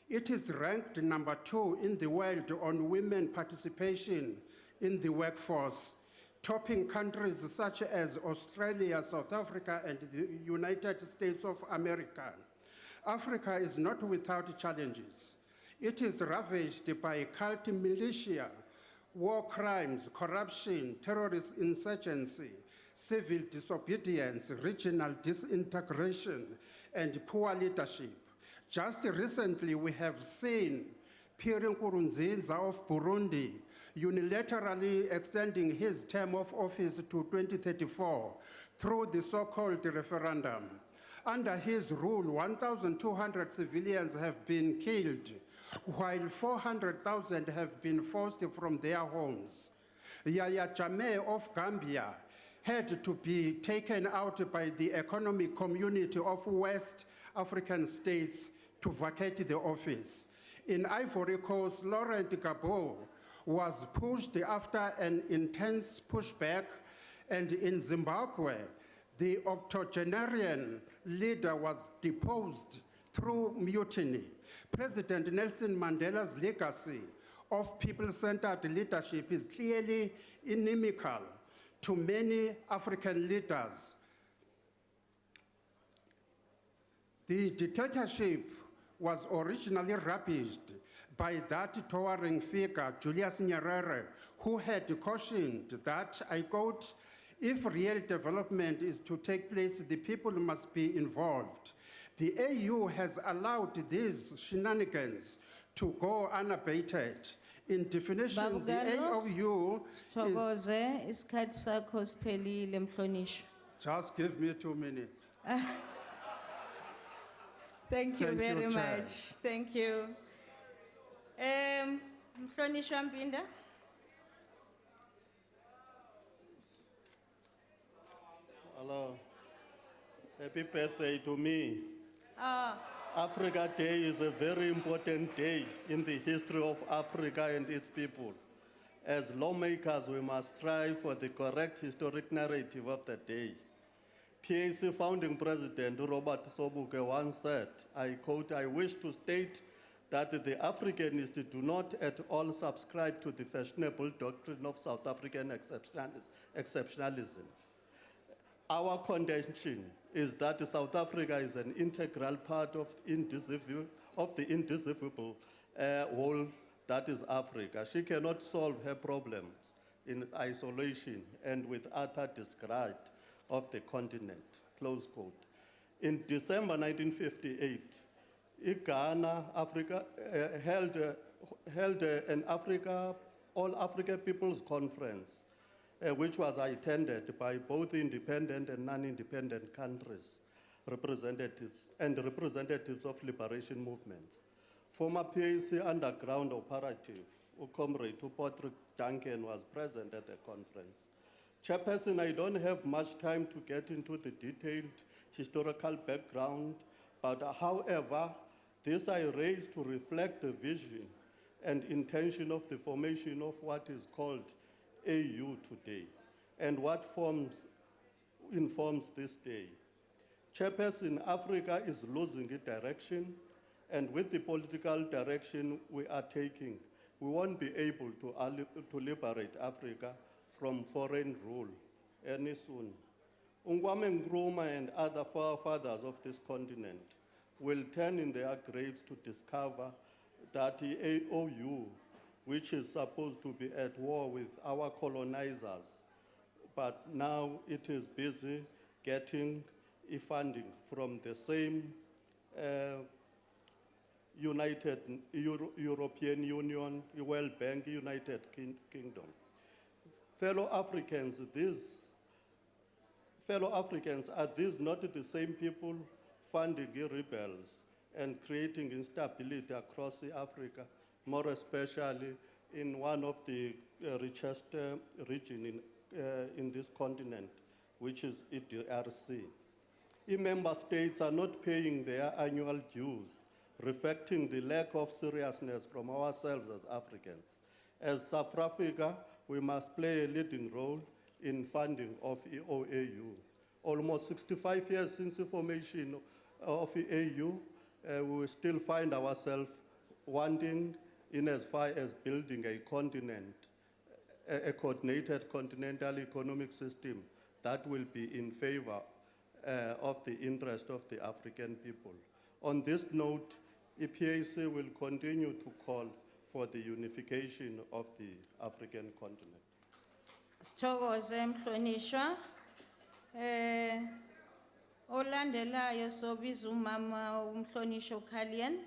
It is ranked number 2 in the world on women participation in the workforce, topping countries such as Australia, South Africa, and the United States of America. Africa is not without challenges. It is ravaged by cult militia, war crimes, corruption, terrorist insurgency, civil disobedience, regional disintegration, and poor leadership. Just recently, we have seen Pierre Nkurunziza of Burundi unilaterally extending his term of office to 2034 through the so-called referendum. Under his rule, 1,200 civilians have been killed, while 400,000 have been forced from their homes. Yahya Jammeh of Gambia had to be taken out by the economic community of West African states to vacate the office. In Ivory Coast, Laurent Gbagbo was pushed after an intense pushback, and in Zimbabwe, the octogenarian leader was deposed through mutiny. President Nelson Mandela's legacy of people-centered leadership is clearly inimical to many African leaders. The dictatorship was originally ravished by that towering figure, Julius Nyerere, who had cautioned that, I quote, if real development is to take place, the people must be involved. The AU has allowed these shenanigans to go unabated. In definition, the AU is... Just give me 2 minutes. Thank you Thank very you, Chair. much. Thank you. Mhlonishwa Mpinda. Hello. Happy birthday to me. Ah, Africa Day is a very important day in the history of Africa and its people. As lawmakers, we must strive for the correct historic narrative of the day. PAC founding president Robert Sobukwe once said, I quote, I wish to state that the Africanists do not at all subscribe to the fashionable doctrine of South African exceptionalism. Our contention is that South Africa is an integral part of the indivisible whole that is Africa. She cannot solve her problems in isolation and with utter disregard of the continent, close quote. In December 1958, Ghana, Africa, held an All Africa People's Conference, which was attended by both independent and non-independent countries, representatives of liberation movements. Former PAC underground operative, Comrade Patrick Duncan, was present at the conference. Chairperson, I don't have much time to get into the detailed historical background, but however, this I raise to reflect the vision and intention of the formation of what is called AU today, and what informs this day. Chairperson, Africa is losing its direction, and with the political direction we are taking, we won't be able to liberate Africa from foreign rule any soon. Kwame Nkrumah and other forefathers of this continent will turn in their graves to discover that the AOU, which is supposed to be at war with our colonizers, but now it is busy getting funding from the same European Union, World Bank, United Kingdom. Fellow Africans, are these not the same people funding rebels and creating instability across Africa, more especially in one of the richest regions in this continent, which is DRC? Member states are not paying their annual dues, reflecting the lack of seriousness from ourselves as Africans. As South Africa, we must play a leading role in funding of OAU. Almost 65 years since the formation of the AU, we will still find ourselves wanting in as far as building a continent, a coordinated continental economic system that will be in favor of the interest of the African people. On this note, EPAC will continue to call for the unification of the African continent. Sithokoze mhlonishwa. Olandelayo sobiza umama umhlonishwa uKhalian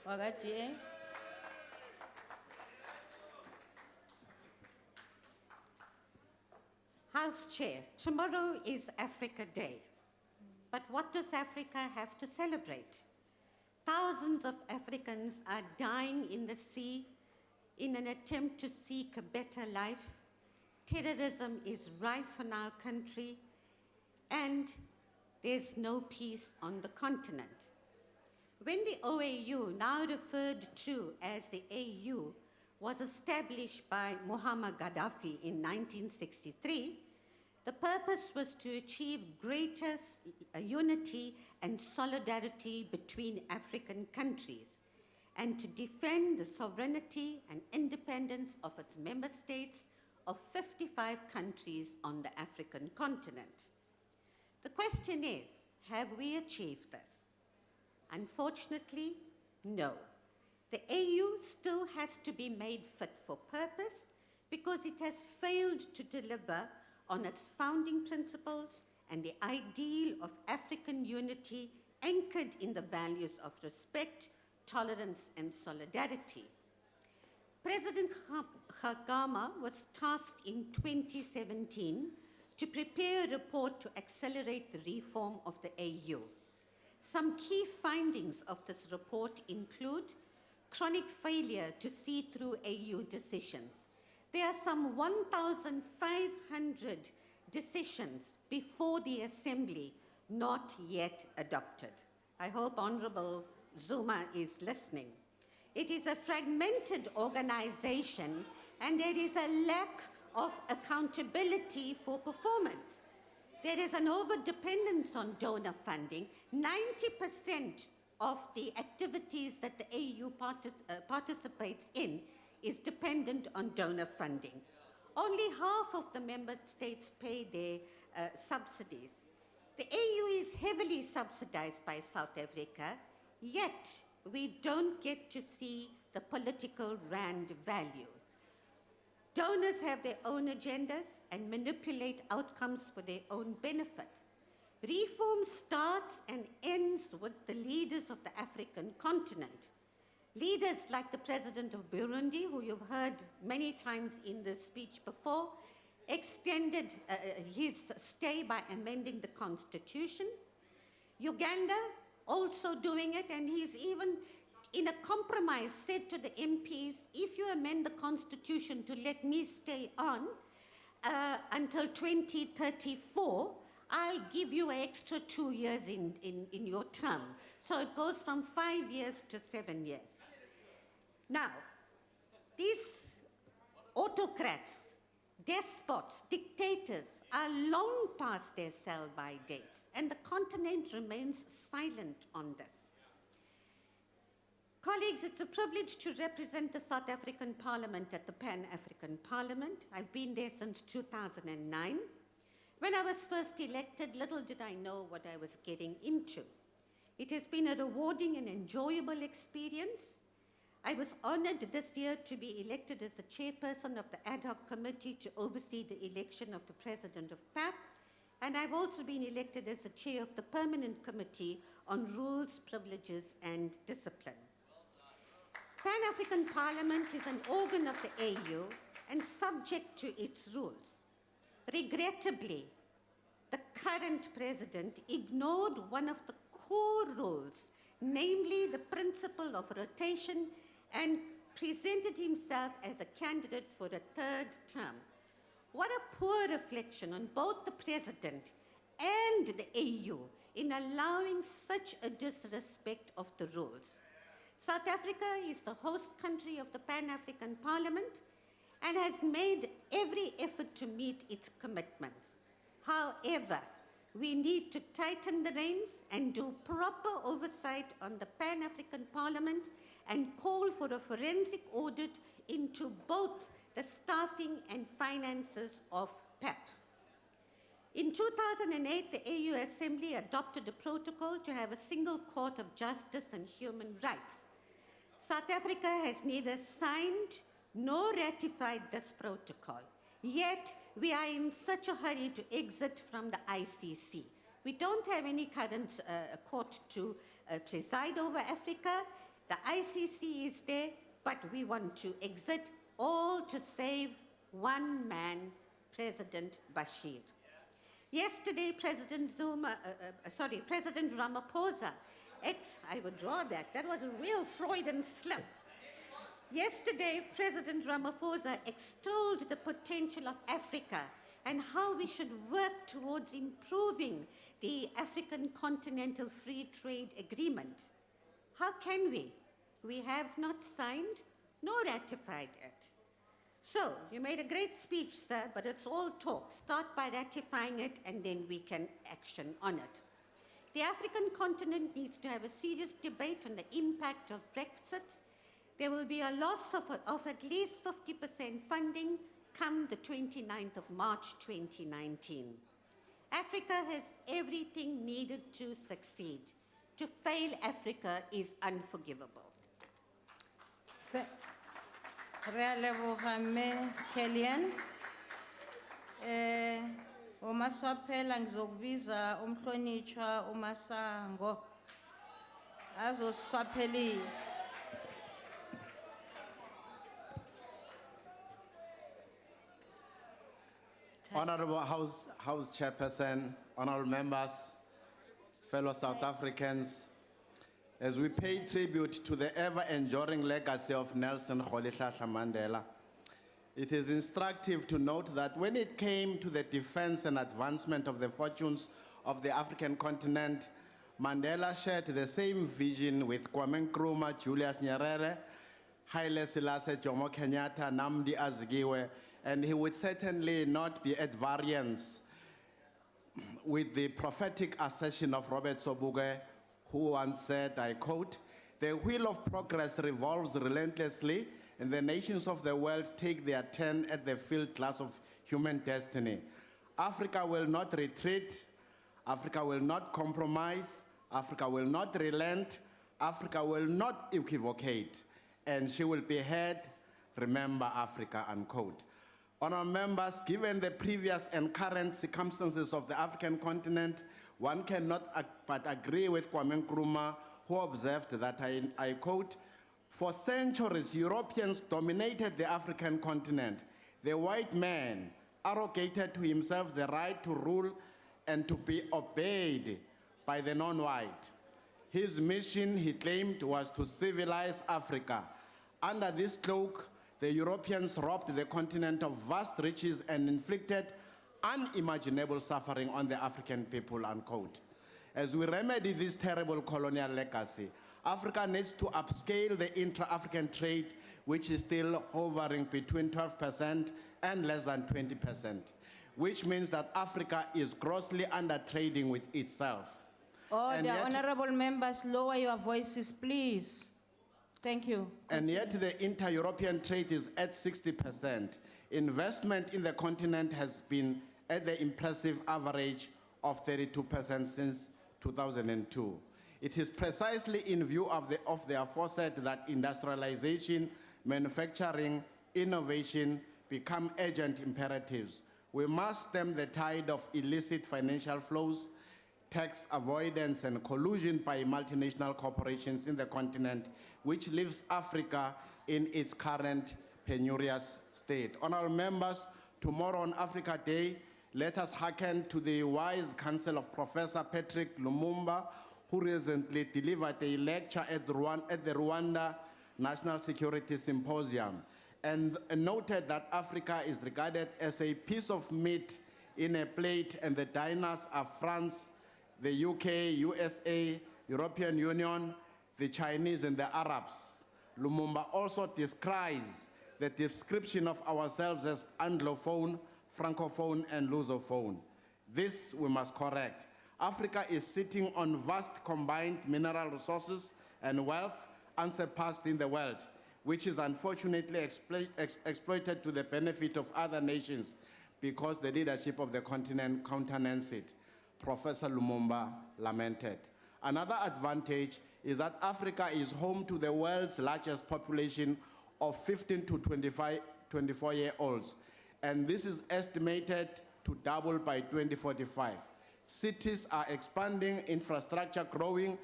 wakade. House Chair, tomorrow is Africa Day. But what does Africa have to celebrate? Thousands of Africans are dying in the sea in an attempt to seek a better life. Terrorism is rife in our country, and there's no peace on the continent. When the OAU, now referred to as the AU, was established by Muammar Gaddafi in 1963, the purpose was to achieve greater unity and solidarity between African countries and to defend the sovereignty and independence of its member states of 55 countries on the African continent. The question is, have we achieved this? Unfortunately, no. The AU still has to be made fit for purpose because it has failed to deliver on its founding principles and the ideal of African unity anchored in the values of respect, tolerance, and solidarity. President Kagame was tasked in 2017 to prepare a report to accelerate the reform of the AU. Some key findings of this report include chronic failure to see through AU decisions. There are some 1,500 decisions before the Assembly not yet adopted. I hope Honorable Zuma is listening. It is a fragmented organization and there is a lack of accountability for performance. There is an over-dependence on donor funding. 90% of the activities that the AU participates in is dependent on donor funding. Only half of the member states pay their subsidies. The AU is heavily subsidized by South Africa, yet we don't get to see the political rand value. Donors have their own agendas and manipulate outcomes for their own benefit. Reform starts and ends with the leaders of the African continent. Leaders like the President of Burundi, who you've heard many times in this speech before, extended his stay by amending the constitution. Uganda also doing it, and he's even in a compromise said to the MPs, if you amend the constitution to let me stay on until 2034, I'll give you an extra 2 years in your term. So it goes from 5 years to 7 years. Now, these autocrats, despots, dictators are long past their sell-by dates, and the continent remains silent on this. Colleagues, it's a privilege to represent the South African Parliament at the Pan-African Parliament. I've been there since 2009. When I was first elected, little did I know what I was getting into. It has been a rewarding and enjoyable experience. I was honored this year to be elected as the chairperson of the ad hoc committee to oversee the election of the president of PAP, and I've also been elected as the chair of the permanent committee on rules, privileges, and discipline. Pan-African Parliament is an organ of the AU and subject to its rules. Regrettably, the current president ignored one of the core rules, namely the principle of rotation, and presented himself as a candidate for a third term. What a poor reflection on both the president and the AU in allowing such a disrespect of the rules. South Africa is the host country of the Pan-African Parliament and has made every effort to meet its commitments. However, we need to tighten the reins and do proper oversight on the Pan-African Parliament and call for a forensic audit into both the staffing and finances of PAP. In 2008, the AU Assembly adopted a protocol to have a single court of justice and human rights. South Africa has neither signed nor ratified this protocol. Yet, we are in such a hurry to exit from the ICC. We don't have any current court to preside over Africa. The ICC is there, but we want to exit, all to save one man, President Bashir. Yesterday, President Ramaphosa, I would draw that. That was a real Freudian slip. Yesterday, President Ramaphosa extolled the potential of Africa and how we should work towards improving the African Continental Free-Trade Agreement. How can we? We have not signed nor ratified it. So, you made a great speech, sir, but it's all talk. Start by ratifying it, and then we can action on it. The African continent needs to have a serious debate on the impact of Brexit. There will be a loss of at least 50% funding come the 29th of March 2019. Africa has everything needed to succeed. To fail Africa is unforgivable. Kellyan. Uma swaphela ngizokubiza umhlonishwa uMasango azoswaphelisa. Honorable House Chairperson, honorable members, fellow South Africans, as we pay tribute to the ever-enduring legacy of Nelson Mandela, it is instructive to note that when it came to the defense and advancement of the fortunes of the African continent, Mandela shared the same vision with Kwame Nkrumah, Julius Nyerere, Haile Selassie, Jomo Kenyatta, Nnamdi Azikiwe, and he would certainly not be at variance with the prophetic assertion of Robert Sobukwe, who once said, I quote, "The wheel of progress revolves relentlessly, and the nations of the world take their turn at the field glass of human destiny. Africa will not retreat, Africa will not compromise, Africa will not relent, Africa will not equivocate, and she will be heard, remember Africa," unquote. Honourable members, given the previous and current circumstances of the African continent, one cannot but agree with Kwame Nkrumah, who observed that, I quote, "For centuries, Europeans dominated the African continent. The white man arrogated to himself the right to rule and to be obeyed by the non-white. His mission, he claimed, was to civilize Africa. Under this cloak, the Europeans robbed the continent of vast riches and inflicted unimaginable suffering on the African people," unquote. As we remedy this terrible colonial legacy, Africa needs to upscale the intra-African trade, which is still hovering between 12% and less than 20%, which means that Africa is grossly under-trading with itself. Order, honorable members, lower your voices, please. Thank you. And yet the inter-European trade is at 60%. Investment in the continent has been at the impressive average of 32% since 2002. It is precisely in view of the aforesaid that industrialization, manufacturing, innovation become urgent imperatives. We must stem the tide of illicit financial flows, tax avoidance and collusion by multinational corporations in the continent, which leaves Africa in its current penurious state. Honorable members, tomorrow on Africa Day, let us hearken to the wise counsel of Professor Patrick Lumumba, who recently delivered a lecture at the Rwanda National Security Symposium, and noted that Africa is regarded as a piece of meat in a plate, and the diners are France, the UK, USA, European Union, the Chinese, and the Arabs. Lumumba also describes the description of ourselves as Anglophone, Francophone, and Lusophone. This we must correct. Africa is sitting on vast combined mineral resources and wealth unsurpassed in the world, which is unfortunately exploited to the benefit of other nations because the leadership of the continent countenances it, Professor Lumumba lamented. Another advantage is that Africa is home to the world's largest population of 15 to 24-year-olds, and this is estimated to double by 2045. Cities are expanding, infrastructure growing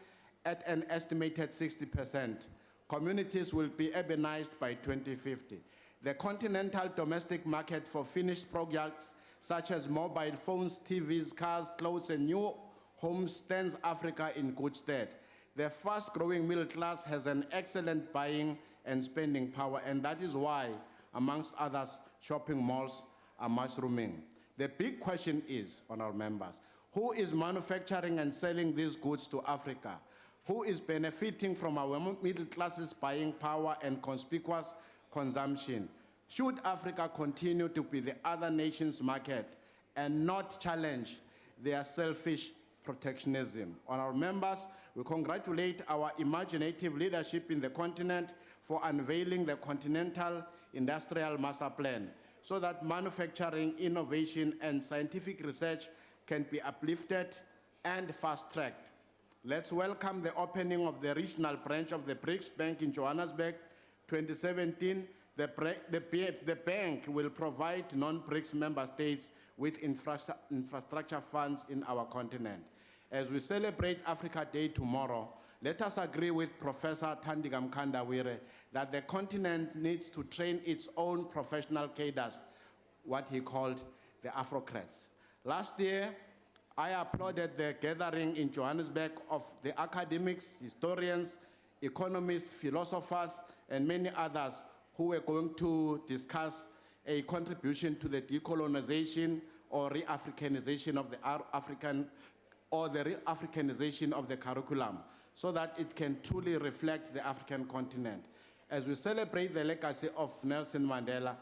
at an estimated 60%. Communities will be urbanized by 2050. The continental domestic market for finished products such as mobile phones, TVs, cars, clothes, and new homes stands Africa in good stead. The fast-growing middle class has an excellent buying and spending power, and that is why, amongst others, shopping malls are mushrooming. The big question is, honorable members, who is manufacturing and selling these goods to Africa? who is benefiting from our middle classes' buying power and conspicuous consumption. Should Africa continue to be the other nations' market and not challenge their selfish protectionism? Honourable members, we congratulate our imaginative leadership in the continent for unveiling the Continental Industrial Master Plan so that manufacturing, innovation, and scientific research can be uplifted and fast-tracked. Let's welcome the opening of the regional branch of the BRICS Bank in Johannesburg, 2017. The bank will provide non-BRICS member states with infrastructure funds in our continent. As we celebrate Africa Day tomorrow, let us agree with Professor Thandika Mkandawire that the continent needs to train its own professional cadres, what he called the Afrocrats. Last year, I applauded the gathering in Johannesburg of the academics, historians, economists, philosophers, and many others who were going to discuss a contribution to the decolonization or re-Africanization of the re-Africanization of the curriculum, so that it can truly reflect the African continent. As we celebrate the legacy of Nelson Mandela,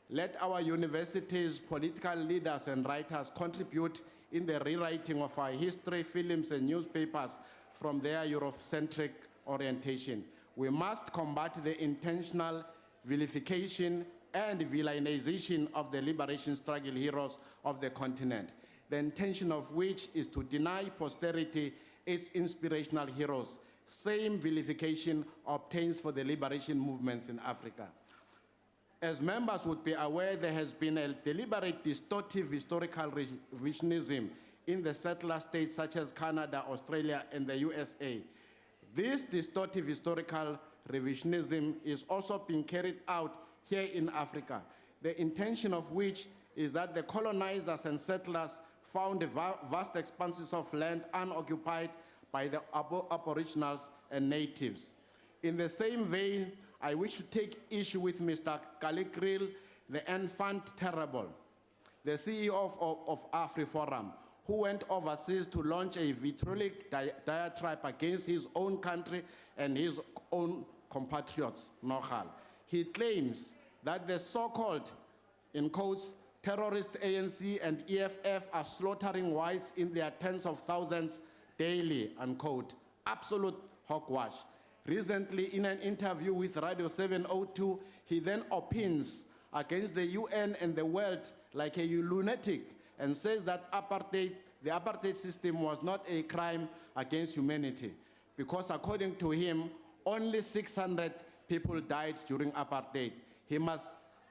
let our universities, political leaders, and writers contribute in the rewriting of our history, films, and newspapers from their Eurocentric orientation. We must combat the intentional vilification and villainization of the liberation struggle heroes of the continent, the intention of which is to deny posterity its inspirational heroes. Same vilification obtains for the liberation movements in Africa. As members would be aware, there has been a deliberate distortive historical revisionism in the settler states such as Canada, Australia, and the USA. This distortive historical revisionism is also being carried out here in Africa, the intention of which is that the colonizers and settlers found vast expanses of land unoccupied by the aboriginals and natives. In the same vein, I wish to take issue with Mr. Kriel, the enfant terrible, the CEO of AfriForum, who went overseas to launch a vitriolic diatribe against his own country and his own compatriots, Nogal. He claims that the so-called, in quotes, terrorist ANC and EFF are slaughtering whites in their tens of thousands daily, unquote. Absolute hogwash. Recently, in an interview with Radio 702, he then opines against the UN and the world like a lunatic and says that the apartheid system was not a crime against humanity because, according to him, only 600 people died during apartheid. He must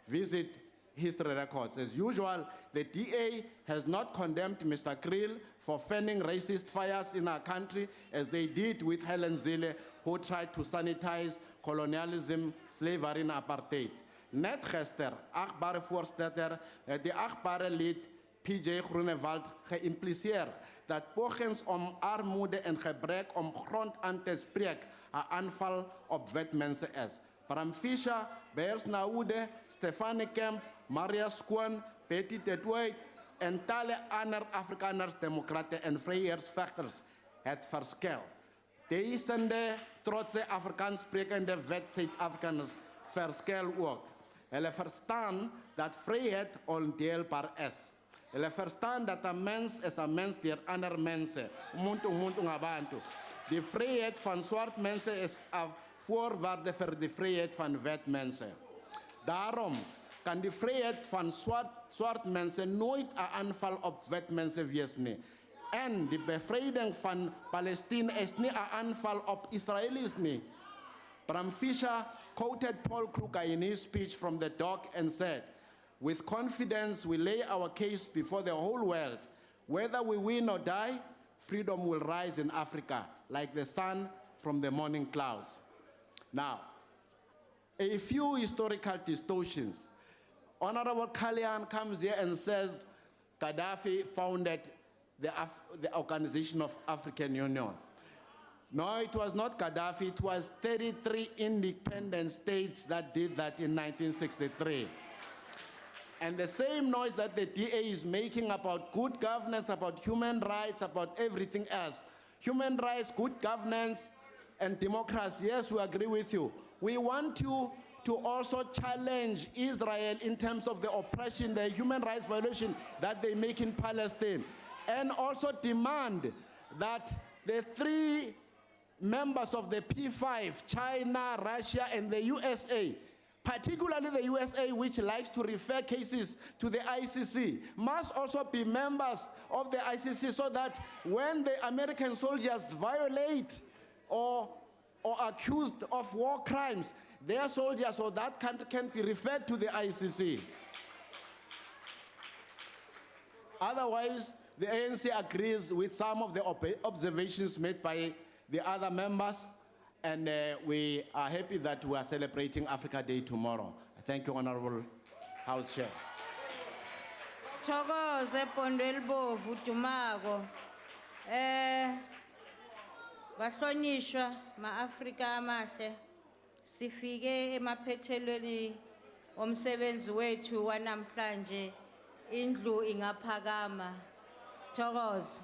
visit history records. As usual, the DA has not condemned Mr. Kriel for fanning racist fires in our country as they did with Helen Zille, who tried to sanitize colonialism, slavery and apartheid. Net gister, achtbare voorzitter, die achtbare lid PJ Groenewald geïmpliceerd dat pogings om armoede en gebrek om grond aan te spreken een aanval op wetmensen is. Bram Fischer, Beers Naude, Stefanie Kemp, Maria Skoon, Betty Tetwey en tale andere Afrikaners, democraten en vrijheidsvechters het verschil. Deze trotse Afrikaans sprekende wet Zuid-Afrikaners verschil ook. Hulle verstaan dat vrijheid ondeelbaar is. Hulle verstaan dat een mens is een mens door andere mensen. Umuntu ngabantu. De vrijheid van zwart mensen is een voorwaarde voor de vrijheid van wit mensen. Daarom kan de vrijheid van zwart mensen nooit een aanval op wit mensen wees nie. En de bevrijding van Palestina is niet een aanval op Israëli's nie. Bram Fischer quoted Paul Kruger in his speech from the dock and said, "With confidence we lay our case before the whole world. Whether we win or die, freedom will rise in Africa like the sun from the morning clouds." Now, a few historical distortions. Honorable Kalian comes here and says Gaddafi founded the Organization of African Union. No, it was not Gaddafi, it was 33 independent states that did that in 1963. And the same noise that the DA is making about good governance, about human rights, about everything else. Human rights, good governance, and democracy. Yes, we agree with you. We want you to also challenge Israel in terms of the oppression, the human rights violation that they make in Palestine, and also demand that the 3 members of the P5, China, Russia, and the USA, particularly the USA, which likes to refer cases to the ICC, must also be members of the ICC so that when the American soldiers violate or accused of war crimes, their soldiers or that country can be referred to the ICC. Otherwise, the ANC agrees with some of the observations made by the other members, and we are happy that we are celebrating Africa Day tomorrow. Thank you, Honorable House Chair. Sithokoze Pondwelibovu Dumako. Bahlonishwa ma-Afrika amahle. Sifike emaphethelweni omsebenzi wethu wanamhlanje. Indlu ingaphakama. Sithokoze.